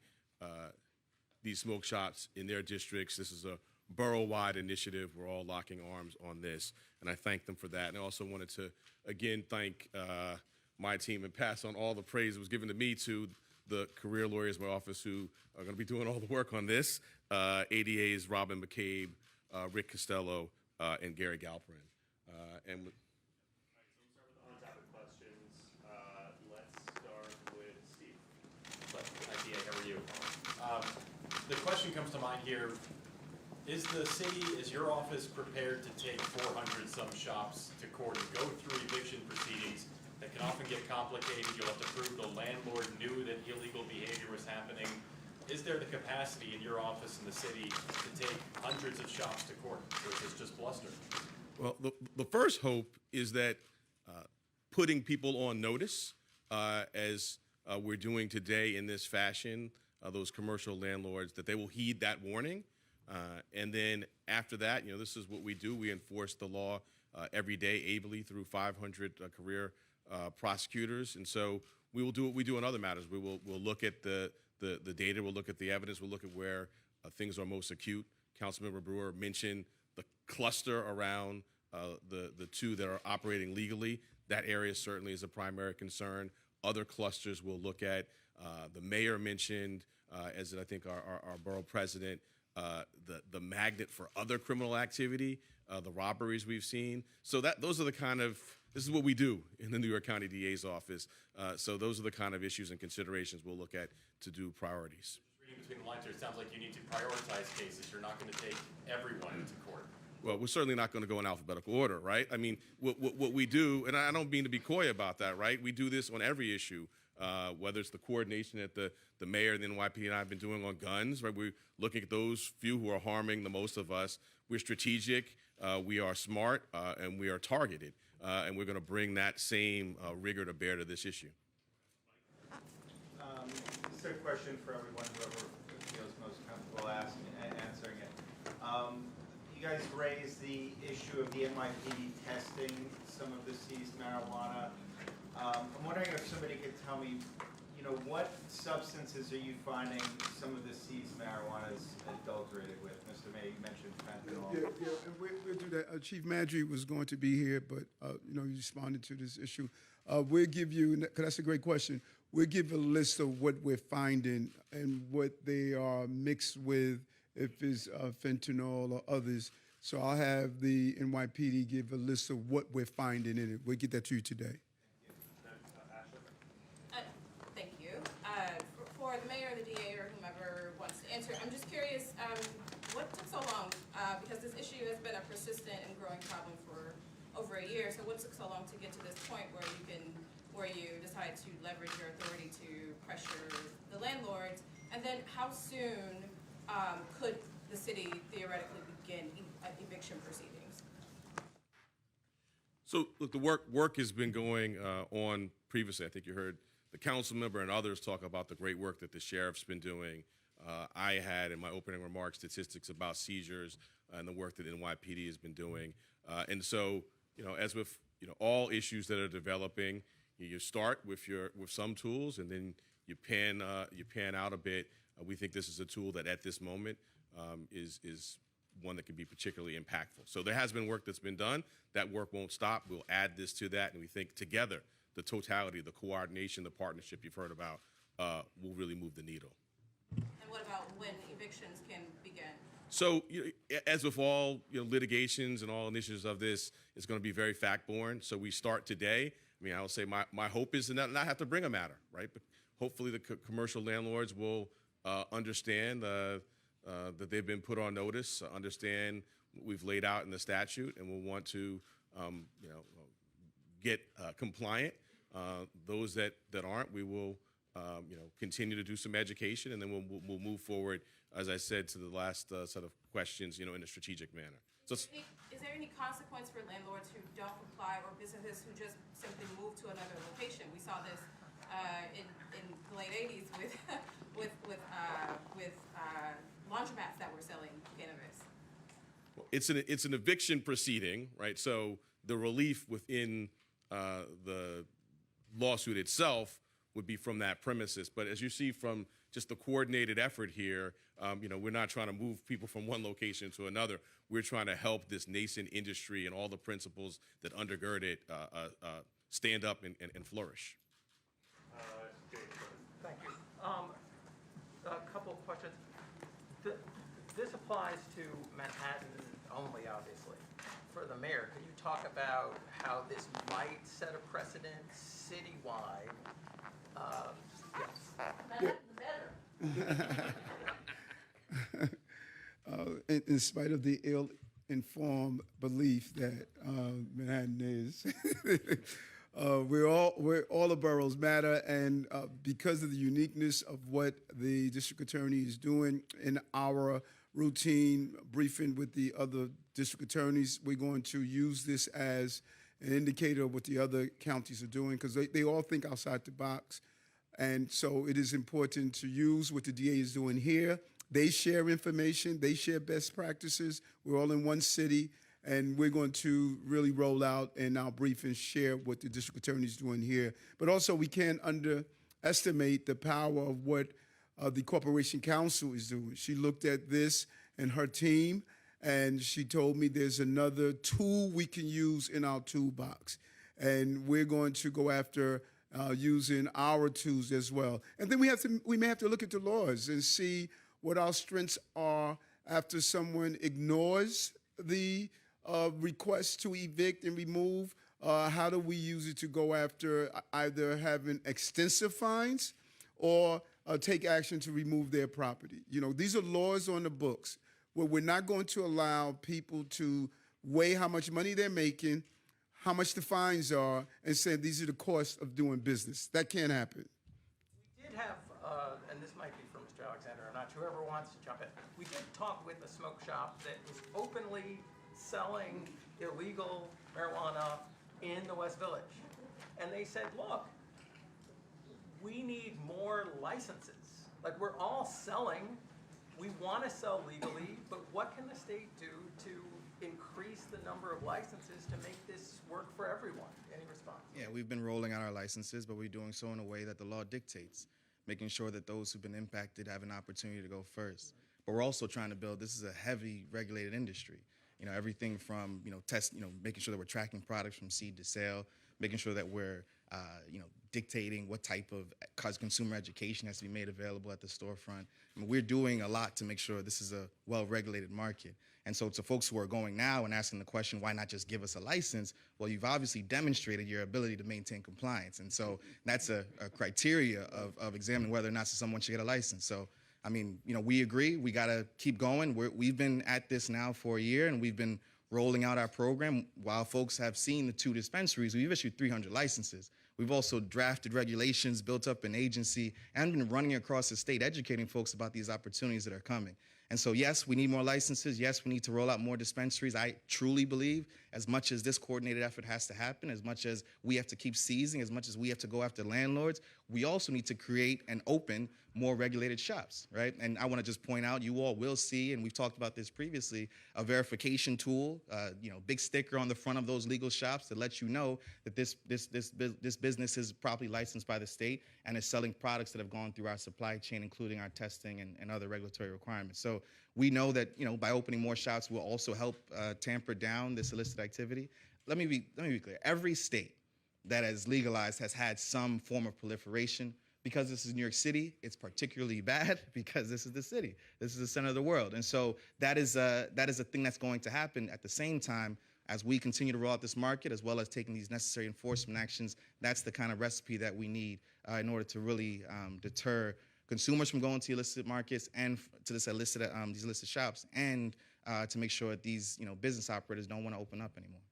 these smoke shops in their districts. This is a borough-wide initiative. We're all locking arms on this, and I thank them for that. And I also wanted to, again, thank my team and pass on all the praise that was given to me to the career lawyers in my office who are going to be doing all the work on this, ADAs Robin McCabe, Rick Costello, and Gary Galperin. And On-topic questions. Let's start with Steve. Hi, DA, how are you? The question comes to mind here. Is your office prepared to take 400 some shops to court and go through eviction proceedings that can often get complicated? You'll have to prove the landlord knew that illegal behavior was happening. Is there the capacity in your office in the city to take hundreds of shops to court, or is this just bluster? well, the first hope is that putting people on notice, as we're doing today in this fashion, those commercial landlords, that they will heed that warning. And then after that, this is what we do. We enforce the law every day ably through 500 career prosecutors. And so we will do what we do in other matters. We'll look at the data, we'll look at the evidence, we'll look at where things are most acute. Councilmember Brewer mentioned the cluster around the two that are operating legally. That area certainly is a primary concern. Other clusters we'll look at. The mayor mentioned as I think our borough president, the magnet for other criminal activity, the robberies we've seen. So those are the kind of, this is what we do in the New York County DA's office. So those are the kind of issues and considerations we'll look at to do priorities. Reading between the lines here, it sounds like you need to prioritize cases. You're not going to take everyone to court. Well, we're certainly not going to go in alphabetical order, right? I mean, what we do, and I don't mean to be coy about that, right? We do this on every issue, whether it's the coordination that the mayor and the NYPD and I have been doing on guns, right? We're looking at those few who are harming the most of us. We're strategic, we are smart, and we are targeted. And we're going to bring that same rigor to bear to this issue. Just a question for everyone, whoever feels most comfortable answering it. You guys raised the issue of the NYPD testing some of the seized marijuana. I'm wondering if somebody could tell me, what substances are you finding some of the seized marijuana is adulterated with? Mr. Mayor, you mentioned fentanyl. Yeah, and we'll do that. Chief Madry was going to be here, but you responded to this issue. We'll give you, because that's a great question. We'll give a list of what we're finding and what they are mixed with, if it's fentanyl or others. So I'll have the NYPD give a list of what we're finding in it. We'll get that to you today. Thank you. For the mayor, the DA, or whomever wants to answer, I'm just curious, what took so long? Because this issue has been a persistent and growing problem for over a year. So what took so long to get to this point where you decide to leverage your authority to pressure the landlords? And then how soon could the city theoretically begin eviction proceedings? So look, the work has been going on previously. I think you heard the council member and others talk about the great work that the sheriff's been doing. I had in my opening remarks statistics about seizures and the work that NYPD has been doing. And so, as with all issues that are developing, you start with some tools and then you pan out a bit. We think this is a tool that at this moment is one that can be particularly impactful. So there has been work that's been done. That work won't stop. We'll add this to that, and we think together, the totality, the coordination, the partnership you've heard about will really move the needle. And what about when evictions can begin? So, as with all litigations and all initiatives of this, it's going to be very fact-borne. So we start today. I mean, I will say my hope is to not have to bring a matter, right? But hopefully the commercial landlords will understand that they've been put on notice, understand what we've laid out in the statute, and will want to, get compliant. Those that aren't, we will, continue to do some education, and then we'll move forward, as I said to the last set of questions, in a strategic manner. So, is there any consequence for landlords who don't comply or businesses who just simply move to another location? We saw this in the late '80s with laundromats that were selling cannabis. well, it's an eviction proceeding, right? So the relief within the lawsuit itself would be from that premises. But as you see from just the coordinated effort here, we're not trying to move people from one location to another. We're trying to help this nascent industry and all the principles that undergird it stand up and flourish. Thank you. A couple of questions. This applies to Manhattan only, obviously. For the mayor, can you talk about how this might set a precedent citywide? Yes. In spite of the ill-informed belief that Manhattan is, we're all the boroughs matter, and because of the uniqueness of what the district attorney is doing in our routine briefing with the other district attorneys, we're going to use this as an indicator of what the other counties are doing, because they all think outside the box. And so it is important to use what the DA is doing here. They share information, they share best practices. We're all in one city, and we're going to really roll out in our briefing, share what the district attorney is doing here. But also, we can't underestimate the power of what the Corporation Counsel is doing. She looked at this and her team, and she told me there's another tool we can use in our toolbox. And we're going to go after using our tools as well. And then we may have to look at the laws and see what our strengths are after someone ignores the request to evict and remove. How do we use it to go after either having extensive fines or take action to remove their property? You know, these are laws on the books where we're not going to allow people to weigh how much money they're making, how much the fines are, and say these are the costs of doing business. That can't happen. We did have, and this might be for Mr. Alexander, I'm not sure whoever wants to jump in. We did talk with a smoke shop that is openly selling illegal marijuana in the West Village. And they said, look, we need more licenses. Like, we're all selling, we want to sell legally, but what can the state do to increase the number of licenses to make this work for everyone? Any response? Yeah, we've been rolling out our licenses, but we're doing so in a way that the law dictates, making sure that those who've been impacted have an opportunity to go first. But we're also trying to build, this is a heavy regulated industry. You know, everything from, making sure that we're tracking products from seed to sale, making sure that we're, dictating what type of consumer education has to be made available at the storefront. I mean, we're doing a lot to make sure this is a well-regulated market. And so to folks who are going now and asking the question, why not just give us a license? Well, you've obviously demonstrated your ability to maintain compliance. And so that's a criteria of examining whether or not someone should get a license. So, I mean, we agree. We got to keep going. We've been at this now for a year, and we've been rolling out our program. While folks have seen the 2 dispensaries, we've issued 300 licenses. We've also drafted regulations, built up an agency, and been running across the state educating folks about these opportunities that are coming. And so, yes, we need more licenses. Yes, we need to roll out more dispensaries. I truly believe as much as this coordinated effort has to happen, as much as we have to keep seizing, as much as we have to go after landlords, we also need to create and open more regulated shops, right? And I want to just point out, you all will see, and we've talked about this previously, a verification tool, big sticker on the front of those legal shops that lets you know that this business is properly licensed by the state and is selling products that have gone through our supply chain, including our testing and other regulatory requirements. So we know that, by opening more shops will also help tamper down this illicit activity. Let me be clear. Every state that has legalized has had some form of proliferation. Because this is New York City, it's particularly bad because this is the city. This is the center of the world. And so that is a thing that's going to happen at the same time as we continue to roll out this market, as well as taking these necessary enforcement actions. That's the kind of recipe that we need in order to really deter consumers from going to illicit markets and to these illicit shops, and to make sure that these business operators don't want to open up anymore.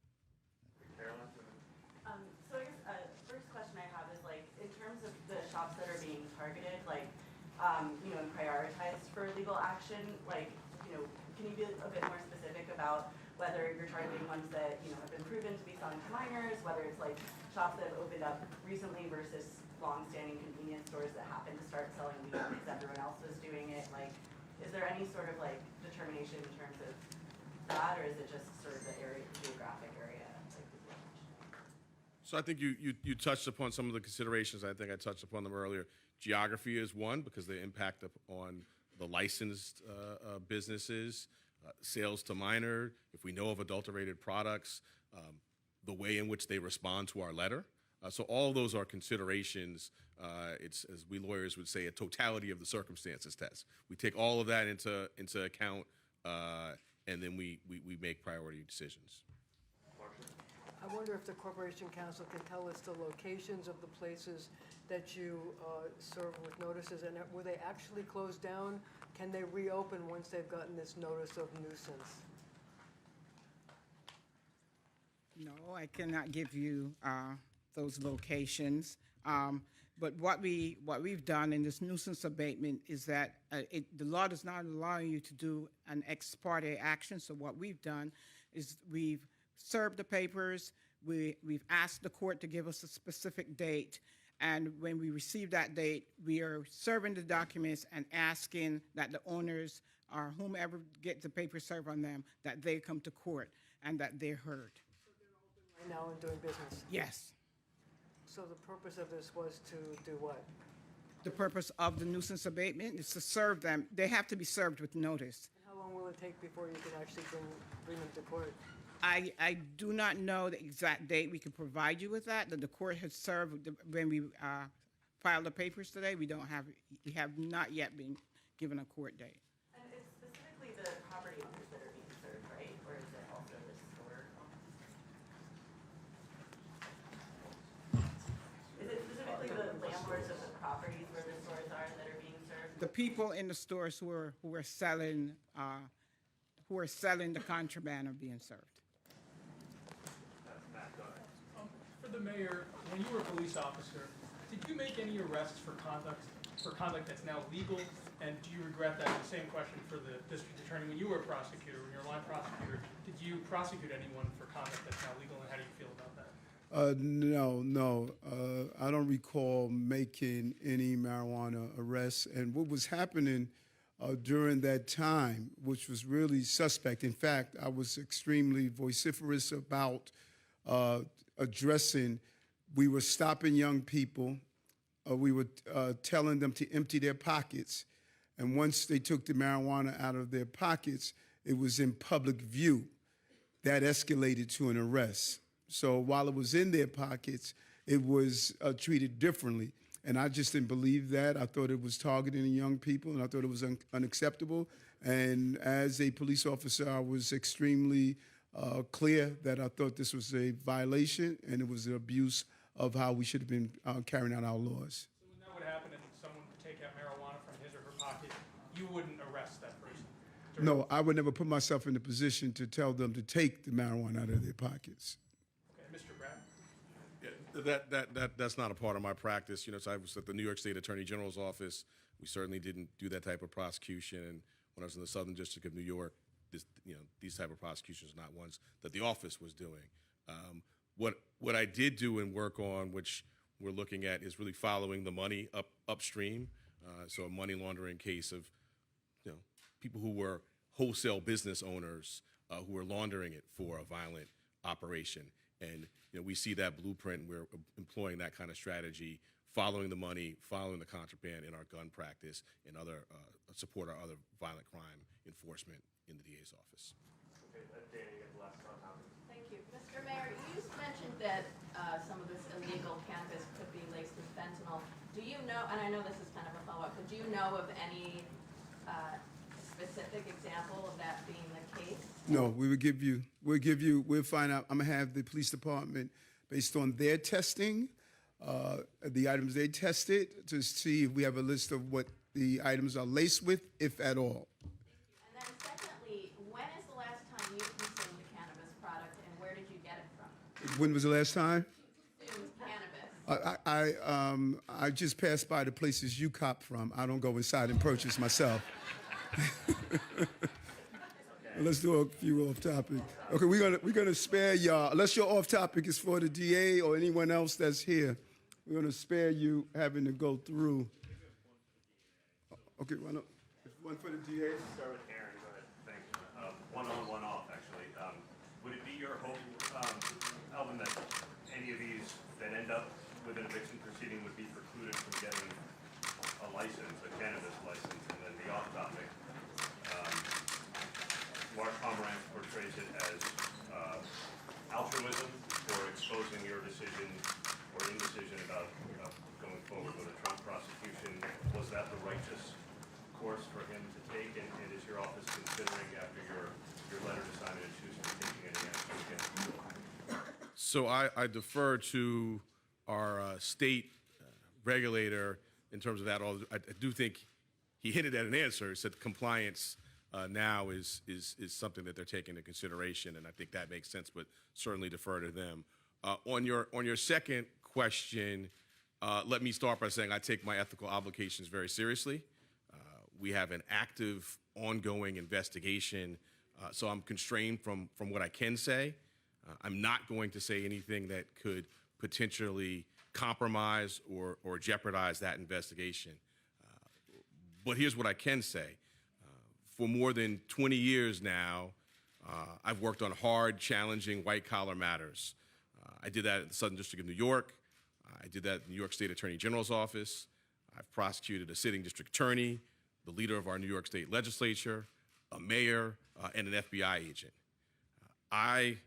So I guess first question I have is, like, in terms of the shops that are being targeted, like, and prioritized for legal action, like, can you be a bit more specific about whether you're targeting ones that, have been proven to be selling to minors, whether it's like shops that have opened up recently versus long-standing convenience stores that happen to start selling weed because everyone else was doing it? Like, is there any sort of like determination in terms of that, or is it just sort of the geographic area? So I think you touched upon some of the considerations. I think I touched upon them earlier. Geography is one, because they impact on the licensed businesses, sales to minor, if we know of adulterated products, the way in which they respond to our letter. So all of those are considerations. It's, as we lawyers would say, a totality of the circumstances test. We take all of that into account, and then we make priority decisions. I wonder if the Corporation Counsel can tell us the locations of the places that you serve with notices, and were they actually closed down? Can they reopen once they've gotten this notice of nuisance? No, I cannot give you those locations. But what we've done in this nuisance abatement is that the law does not allow you to do an ex parte action. So what we've done is we've served the papers. We've asked the court to give us a specific date. And when we receive that date, we are serving the documents and asking that the owners or whomever get the paper served on them, that they come to court and that they're heard. So they're open right now and doing business? Yes. So the purpose of this was to do what? The purpose of the nuisance abatement is to serve them. They have to be served with notice. And how long will it take before you can actually bring them to court? I do not know the exact date. We can provide you with that. The court has served, when we filed the papers today, we have not yet been given a court date. And it's specifically the property owners that are being served, right? Or is it also the store? Is it specifically the landlords of the properties where the stores are that are being served? The people in the stores who are selling the contraband are being served. For the mayor, when you were a police officer, did you make any arrests for conduct that's now legal? And do you regret that? The same question for the district attorney. When you were a prosecutor, when you were a line prosecutor, did you prosecute anyone for conduct that's now legal, and how do you feel about that? No. I don't recall making any marijuana arrests. And what was happening during that time, which was really suspect. In fact, I was extremely vociferous about addressing. We were stopping young people. We were telling them to empty their pockets. And once they took the marijuana out of their pockets, it was in public view. That escalated to an arrest. So while it was in their pockets, it was treated differently. And I just didn't believe that. I thought it was targeting young people, and I thought it was unacceptable. And as a police officer, I was extremely clear that I thought this was a violation and it was an abuse of how we should have been carrying out our laws. So when that would happen and someone would take out marijuana from his or her pocket, you wouldn't arrest that person? No, I would never put myself in the position to tell them to take the marijuana out of their pockets. Okay, Mr. Bragg? Yeah, that's not a part of my practice. So I was at the New York State Attorney General's office. We certainly didn't do that type of prosecution. And when I was in the Southern District of New York, these type of prosecutions are not ones that the office was doing. What I did do and work on, which we're looking at, is really following the money upstream. So a money laundering case of people who were wholesale business owners who were laundering it for a violent operation. And we see that blueprint. We're employing that kind of strategy, following the money, following the contraband in our gun practice, and other support our other violent crime enforcement in the DA's office. Okay, Dana, you get the last comment. Thank you. Mr. Mayor, you mentioned that some of this illegal cannabis could be laced with fentanyl. Do you know, and I know this is kind of a follow-up, but do you know of any specific example of that being the case? No, we'll find out. I'm gonna have the police department, based on their testing, the items they tested, to see if we have a list of what the items are laced with, if at all. And then secondly, when is the last time you consumed a cannabis product, and where did you get it from? When was the last time? Consumed cannabis. I just passed by the places you cop from. I don't go inside and purchase myself. Let's do a few off topic. Okay, we're gonna spare y'all. Unless your off topic is for the DA or anyone else that's here, we're gonna spare you having to go through. Okay, one for the DA. Start with Aaron. Go ahead. Thanks. One on, one off, actually. Would it be your hope, Alvin, that any of these that end up with an eviction proceeding would be precluded from getting a license, a cannabis license? And then the off topic, Mark Pomerantz portrays it as altruism for exposing your decision or indecision about going forward with a Trump prosecution. Was that the righteous course for him to take, and is your office considering, after your letter to Simon & Schuster, taking any action against? So I defer to our state regulator in terms of that. I do think he hinted at an answer. He said compliance now is something that they're taking into consideration, and I think that makes sense, but certainly defer to them. On your second question, let me start by saying I take my ethical obligations very seriously. We have an active, ongoing investigation, so I'm constrained from what I can say. I'm not going to say anything that could potentially compromise or jeopardize that investigation. But here's what I can say. For more than 20 years now, I've worked on hard, challenging, white-collar matters. I did that at the Southern District of New York. I did that in the New York State Attorney General's office. I've prosecuted a sitting district attorney, the leader of our New York State legislature, a mayor, and an FBI agent. I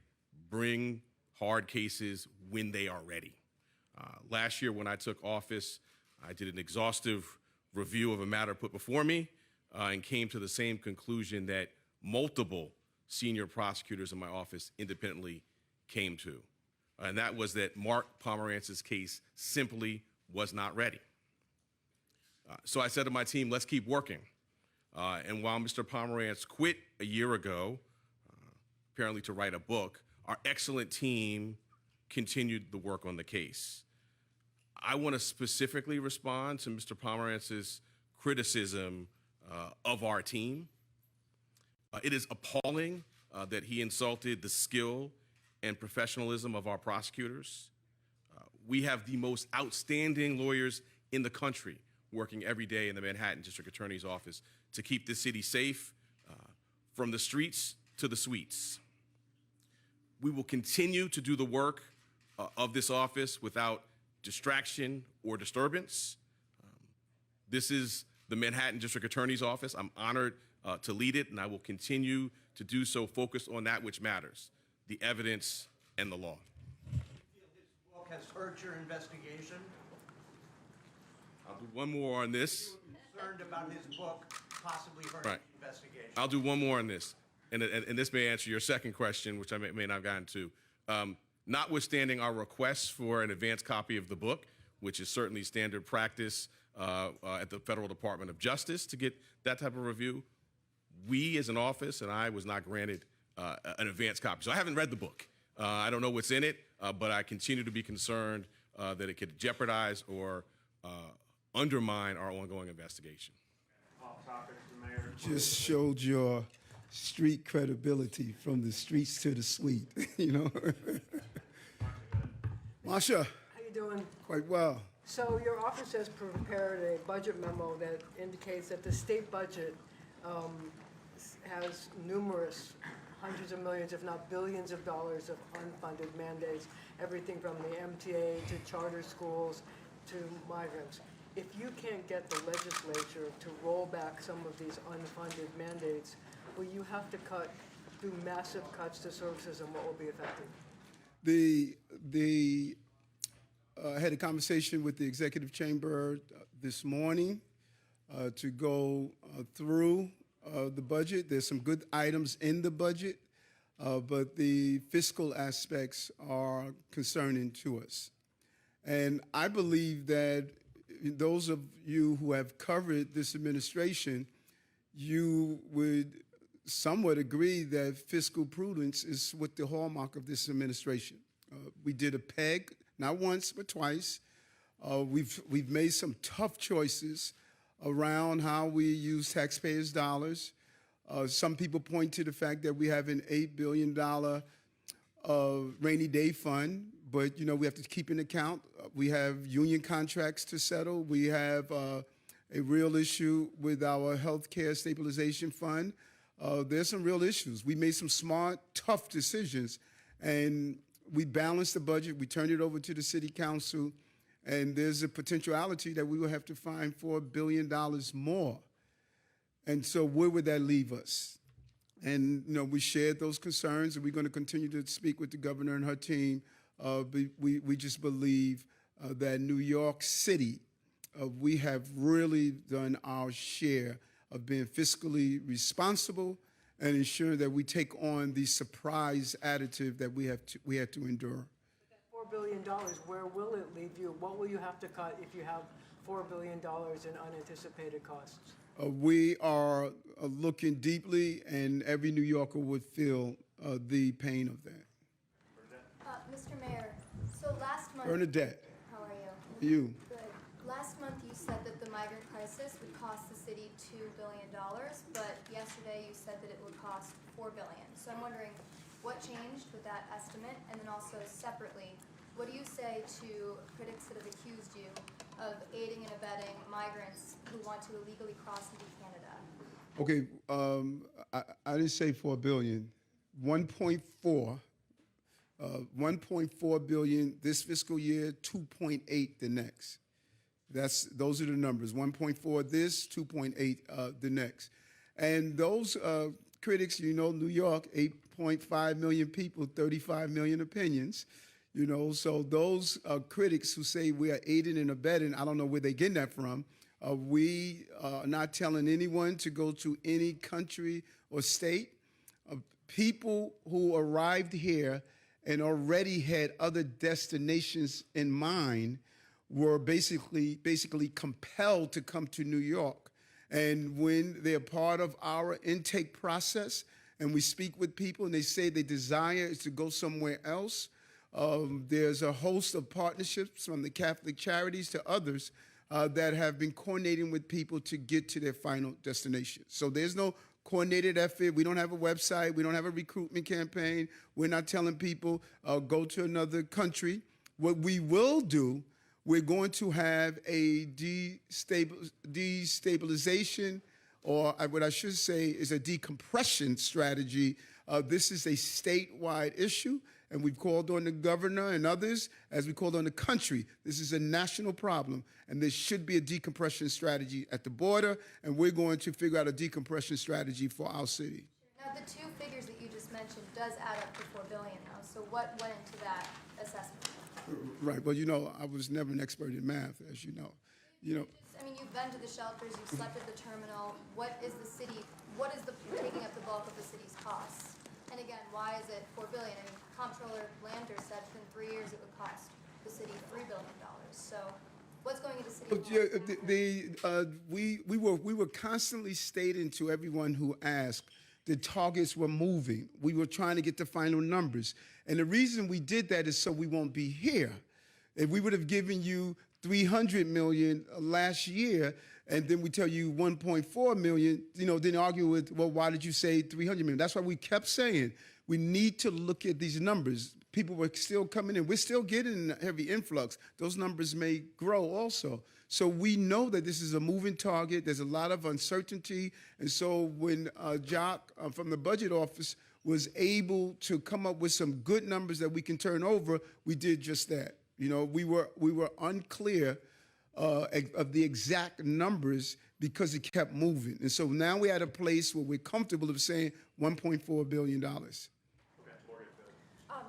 bring hard cases when they are ready. Last year, when I took office, I did an exhaustive review of a matter put before me and came to the same conclusion that multiple senior prosecutors in my office independently came to. And that was that Mark Pomerantz's case simply was not ready. So I said to my team, let's keep working. And while Mr. Pomerantz quit a year ago, apparently to write a book, our excellent team continued the work on the case. I want to specifically respond to Mr. Pomerantz's criticism of our team. It is appalling that he insulted the skill and professionalism of our prosecutors. We have the most outstanding lawyers in the country working every day in the Manhattan District Attorney's Office to keep this city safe from the streets to the suites. We will continue to do the work of this office without distraction or disturbance. This is the Manhattan District Attorney's Office. I'm honored to lead it, and I will continue to do so focused on that which matters, the evidence and the law. Do you feel this book has hurt your investigation? I'll do one more on this. You were concerned about his book possibly hurting Right. the investigation. I'll do one more on this, and this may answer your second question, which I may not have gotten to. Notwithstanding our requests for an advanced copy of the book, which is certainly standard practice at the Federal Department of Justice to get that type of review, we as an office and I was not granted an advanced copy. So I haven't read the book. I don't know what's in it, but I continue to be concerned that it could jeopardize or undermine our ongoing investigation. Off topic, the mayor. Just showed your street credibility from the streets to the suite, you know. Masha, How you doing? quite well. So your office has prepared a budget memo that indicates that the state budget has numerous hundreds of millions, if not billions of dollars of unfunded mandates, everything from the MTA to charter schools to migrants. If you can't get the legislature to roll back some of these unfunded mandates, will you have to do massive cuts to services, and what will be affected? I had a conversation with the executive chamber this morning to go through the budget. There's some good items in the budget, but the fiscal aspects are concerning to us. And I believe that those of you who have covered this administration, you would somewhat agree that fiscal prudence is what the hallmark of this administration. We did a PEG, not once, but twice. We've made some tough choices around how we use taxpayers' dollars. Some people point to the fact that we have an $8 billion rainy day fund, but you know we have to keep in account we have union contracts to settle. We have a real issue with our health care stabilization fund. There's some real issues. We made some smart, tough decisions, and we balanced the budget. We turned it over to the city council, and there's a potentiality that we will have to find $4 billion more. And so where would that leave us? And you know, we shared those concerns, and we're going to continue to speak with the governor and her team. We just believe that New York City, we have really done our share of being fiscally responsible and ensuring that we take on the surprise additive that we had to endure. $4 billion, where will it leave you? What will you have to cut if you have $4 billion in unanticipated costs? We are looking deeply, and every New Yorker would feel the pain of that. Mr. Mayor, so last month... Bernadette. How are you? You. Good. Last month you said that the migrant crisis would cost the city $2 billion, but yesterday you said that it would cost $4 billion. So I'm wondering what changed with that estimate, and then also separately, what do you say to critics that have accused you of aiding and abetting migrants who want to illegally cross into Canada? Okay, I didn't say $4 billion. 1.4 billion this fiscal year, 2.8 the next. Those are the numbers. 1.4 this, 2.8 the next. And those critics, you know, New York, 8.5 million people, 35 million opinions. You know, so those critics who say we are aiding and abetting, I don't know where they're getting that from. We are not telling anyone to go to any country or state. People who arrived here and already had other destinations in mind were basically compelled to come to New York. And when they're part of our intake process and we speak with people and they say their desire is to go somewhere else, there's a host of partnerships from the Catholic Charities to others that have been coordinating with people to get to their final destination. So there's no coordinated effort. We don't have a website. We don't have a recruitment campaign. We're not telling people go to another country. What we will do, we're going to have a destabilization, or what I should say is a decompression strategy. This is a statewide issue, and we've called on the governor and others as we called on the country. This is a national problem, and there should be a decompression strategy at the border, and we're going to figure out a decompression strategy for our city. Now, the two figures that you just mentioned does add up to $4 billion, though. So what went into that assessment? Right. Well, you know, I was never an expert in math, as you know. You've been to the shelters, you've slept at the terminal. What is taking up the bulk of the city's costs? And again, why is it $4 billion? I mean, Comptroller Lander said within 3 years it would cost the city $3 billion. So what's going into city? We were constantly stating to everyone who asked, the targets were moving. We were trying to get the final numbers. And the reason we did that is so we won't be here. If we would have given you 300 million last year, and then we tell you 1.4 million, you know, then argue with, well, why did you say 300 million? That's why we kept saying we need to look at these numbers. People were still coming in. We're still getting a heavy influx. Those numbers may grow also. So we know that this is a moving target. There's a lot of uncertainty. And so when Jock from the budget office was able to come up with some good numbers that we can turn over, we did just that. You know, we were unclear of the exact numbers because it kept moving. And so now we're at a place where we're comfortable of saying $1.4 billion.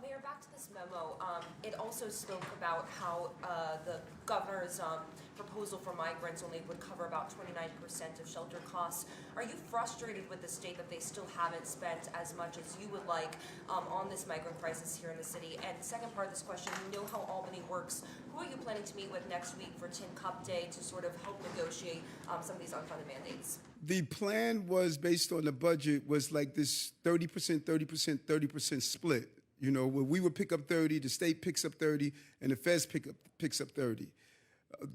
Mayor, back to this memo. It also spoke about how the governor's proposal for migrants only would cover about 29% of shelter costs. Are you frustrated with the state that they still haven't spent as much as you would like on this migrant crisis here in the city? And second part of this question, you know how Albany works. Who are you planning to meet with next week for Tin Cup Day to sort of help negotiate some of these unfunded mandates? The plan was based on the budget was like this 30%, 30%, 30% split. You know, where we would pick up 30, the state picks up 30, and the feds picks up 30.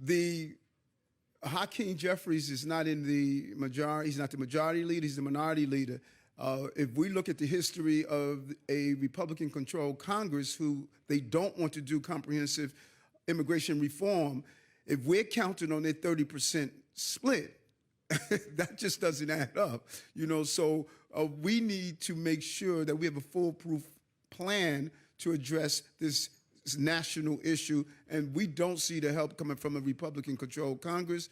The Hakeem Jeffries is not in the majority. He's not the majority leader. He's the minority leader. If we look at the history of a Republican-controlled Congress who they don't want to do comprehensive immigration reform, if we're counting on their 30% split, that just doesn't add up. You know, so we need to make sure that we have a foolproof plan to address this national issue, and we don't see the help coming from a Republican-controlled Congress.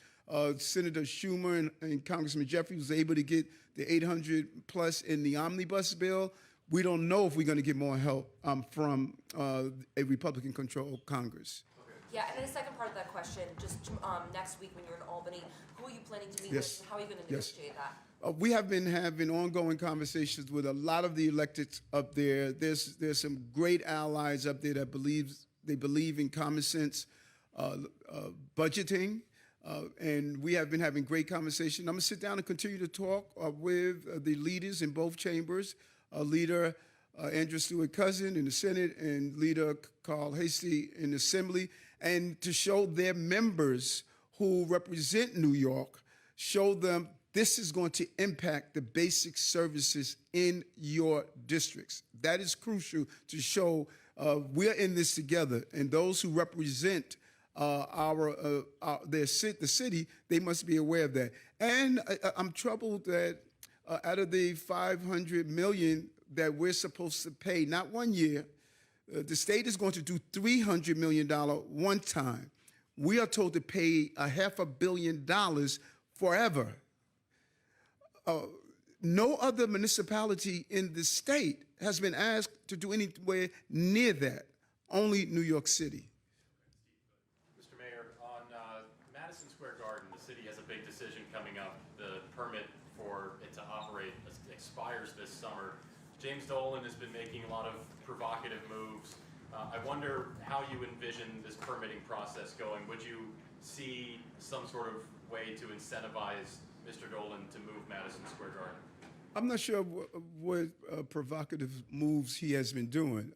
Senator Schumer and Congressman Jeffries was able to get the 800 plus in the omnibus bill. We don't know if we're going to get more help from a Republican-controlled Congress. Yeah, and then the second part of that question, just next week when you're in Albany, who are you planning to meet with, and how are you going to negotiate that? We have been having ongoing conversations with a lot of the electeds up there. There's some great allies up there that believe in common sense budgeting, and we have been having great conversation. I'm going to sit down and continue to talk with the leaders in both chambers, Leader Andrew Stewart-Cousin in the Senate and Leader Carl Hasty in the Assembly, and to show their members who represent New York, show them this is going to impact the basic services in your districts. That is crucial to show we're in this together, and those who represent the city, they must be aware of that. And I'm troubled that out of the $500 million that we're supposed to pay, not 1 year, the state is going to do $300 million one time. We are told to pay $500 million forever. No other municipality in the state has been asked to do anywhere near that, only New York City. Mr. Mayor, on Madison Square Garden, the city has a big decision coming up. The permit for it to operate expires this summer. James Dolan has been making a lot of provocative moves. I wonder how you envision this permitting process going. Would you see some sort of way to incentivize Mr. Dolan to move Madison Square Garden? I'm not sure what provocative moves he has been doing.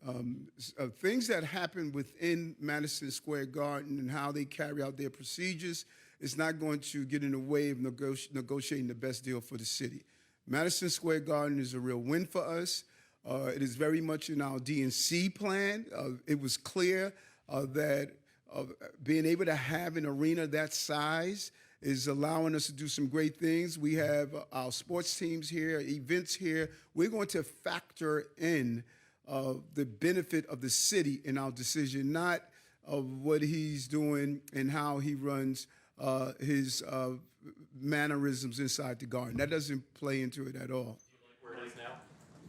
Things that happen within Madison Square Garden and how they carry out their procedures is not going to get in the way of negotiating the best deal for the city. Madison Square Garden is a real win for us. It is very much in our DNC plan. It was clear that being able to have an arena that size is allowing us to do some great things. We have our sports teams here, events here. We're going to factor in the benefit of the city in our decision, not of what he's doing and how he runs his mannerisms inside the garden. That doesn't play into it at all. Do you like where it is now?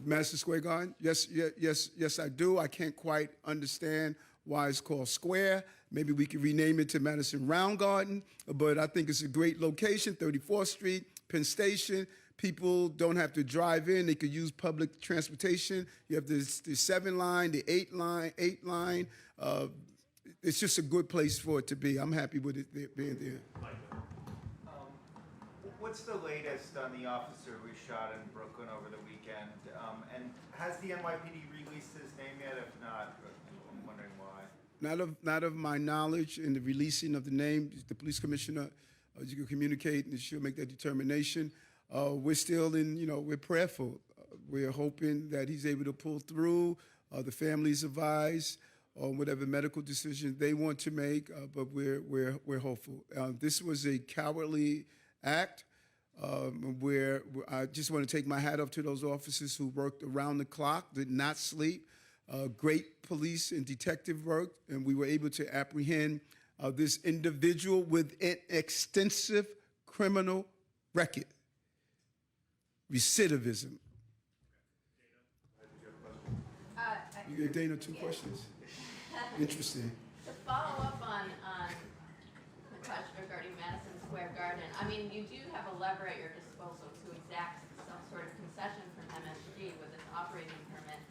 Madison Square Garden? Yes, I do. I can't quite understand why it's called Square. Maybe we could rename it to Madison Round Garden, but I think it's a great location, 34th Street, Penn Station. People don't have to drive in. They could use public transportation. You have the 7 line, the 8 line. It's just a good place for it to be. I'm happy with it being there. What's the latest on the officer who was shot in Brooklyn over the weekend? And has the NYPD released his name yet? If not, I'm wondering why. Not of my knowledge. In the releasing of the name, the police commissioner, you can communicate and she'll make that determination. We're still we're prayerful. We're hoping that he's able to pull through. The family's advised on whatever medical decision they want to make, but we're hopeful. This was a cowardly act. Where I just want to take my hat off to those officers who worked around the clock, did not sleep. Great police and detective work, and we were able to apprehend this individual with an extensive criminal record. Recidivism. You gave Dana 2 questions. Interesting. To follow up on the question regarding Madison Square Garden, I mean, you do have a lever at your disposal to exact some sort of concession from MSG with its operating permit.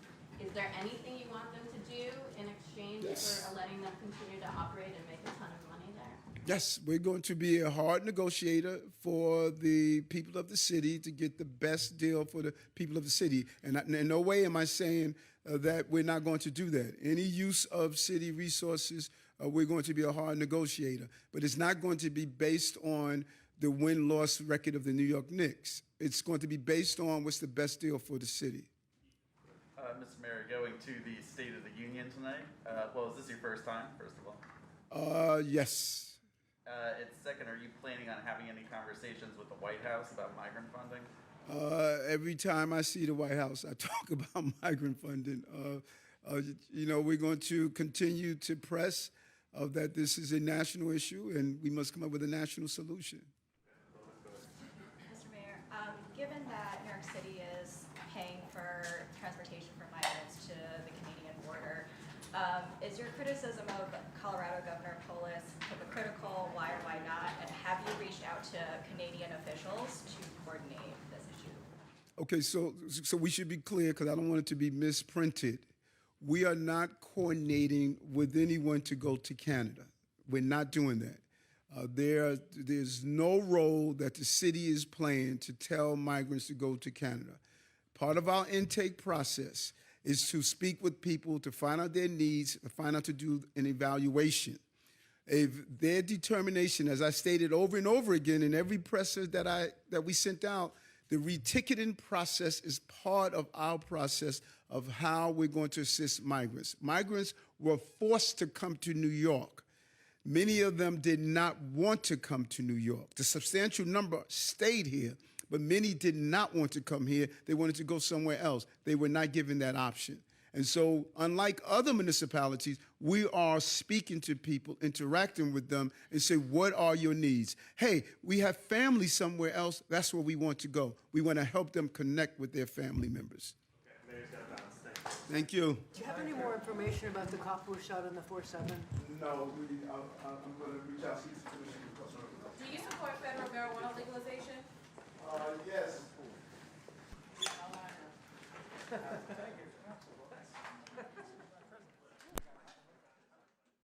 Is there anything you want them to do in exchange for letting them continue to operate and make a ton of money there? Yes, we're going to be a hard negotiator for the people of the city to get the best deal for the people of the city. And in no way am I saying that we're not going to do that. Any use of city resources, we're going to be a hard negotiator. But it's not going to be based on the win-loss record of the New York Knicks. It's going to be based on what's the best deal for the city. Mr. Mayor, going to the State of the Union tonight. Well, is this your first time, first of all? Yes. It's second, are you planning on having any conversations with the White House about migrant funding? Every time I see the White House, I talk about migrant funding. We're going to continue to press that this is a national issue and we must come up with a national solution. Mr. Mayor, given that New York City is paying for transportation for migrants to the Canadian border, is your criticism of Colorado Governor Polis hypocritical? Why or why not? And have you reached out to Canadian officials to coordinate this issue? Okay, so we should be clear because I don't want it to be misprinted. We are not coordinating with anyone to go to Canada. We're not doing that. There's no role that the city is playing to tell migrants to go to Canada. Part of our intake process is to speak with people to find out their needs, to find out to do an evaluation. If their determination, as I stated over and over again in every presser that we sent out, the reticketing process is part of our process of how we're going to assist migrants. Migrants were forced to come to New York. Many of them did not want to come to New York. The substantial number stayed here, but many did not want to come here. They wanted to go somewhere else. They were not given that option. And so, unlike other municipalities, we are speaking to people, interacting with them, and say, what are your needs? Hey, we have family somewhere else. That's where we want to go. We want to help them connect with their family members. Okay, Mayor's got a balance. Thank you. Thank you. Do you have any more information about the cop who was shot in the 4-7? No, I'm going to reach out to the Commissioner. Do you support federal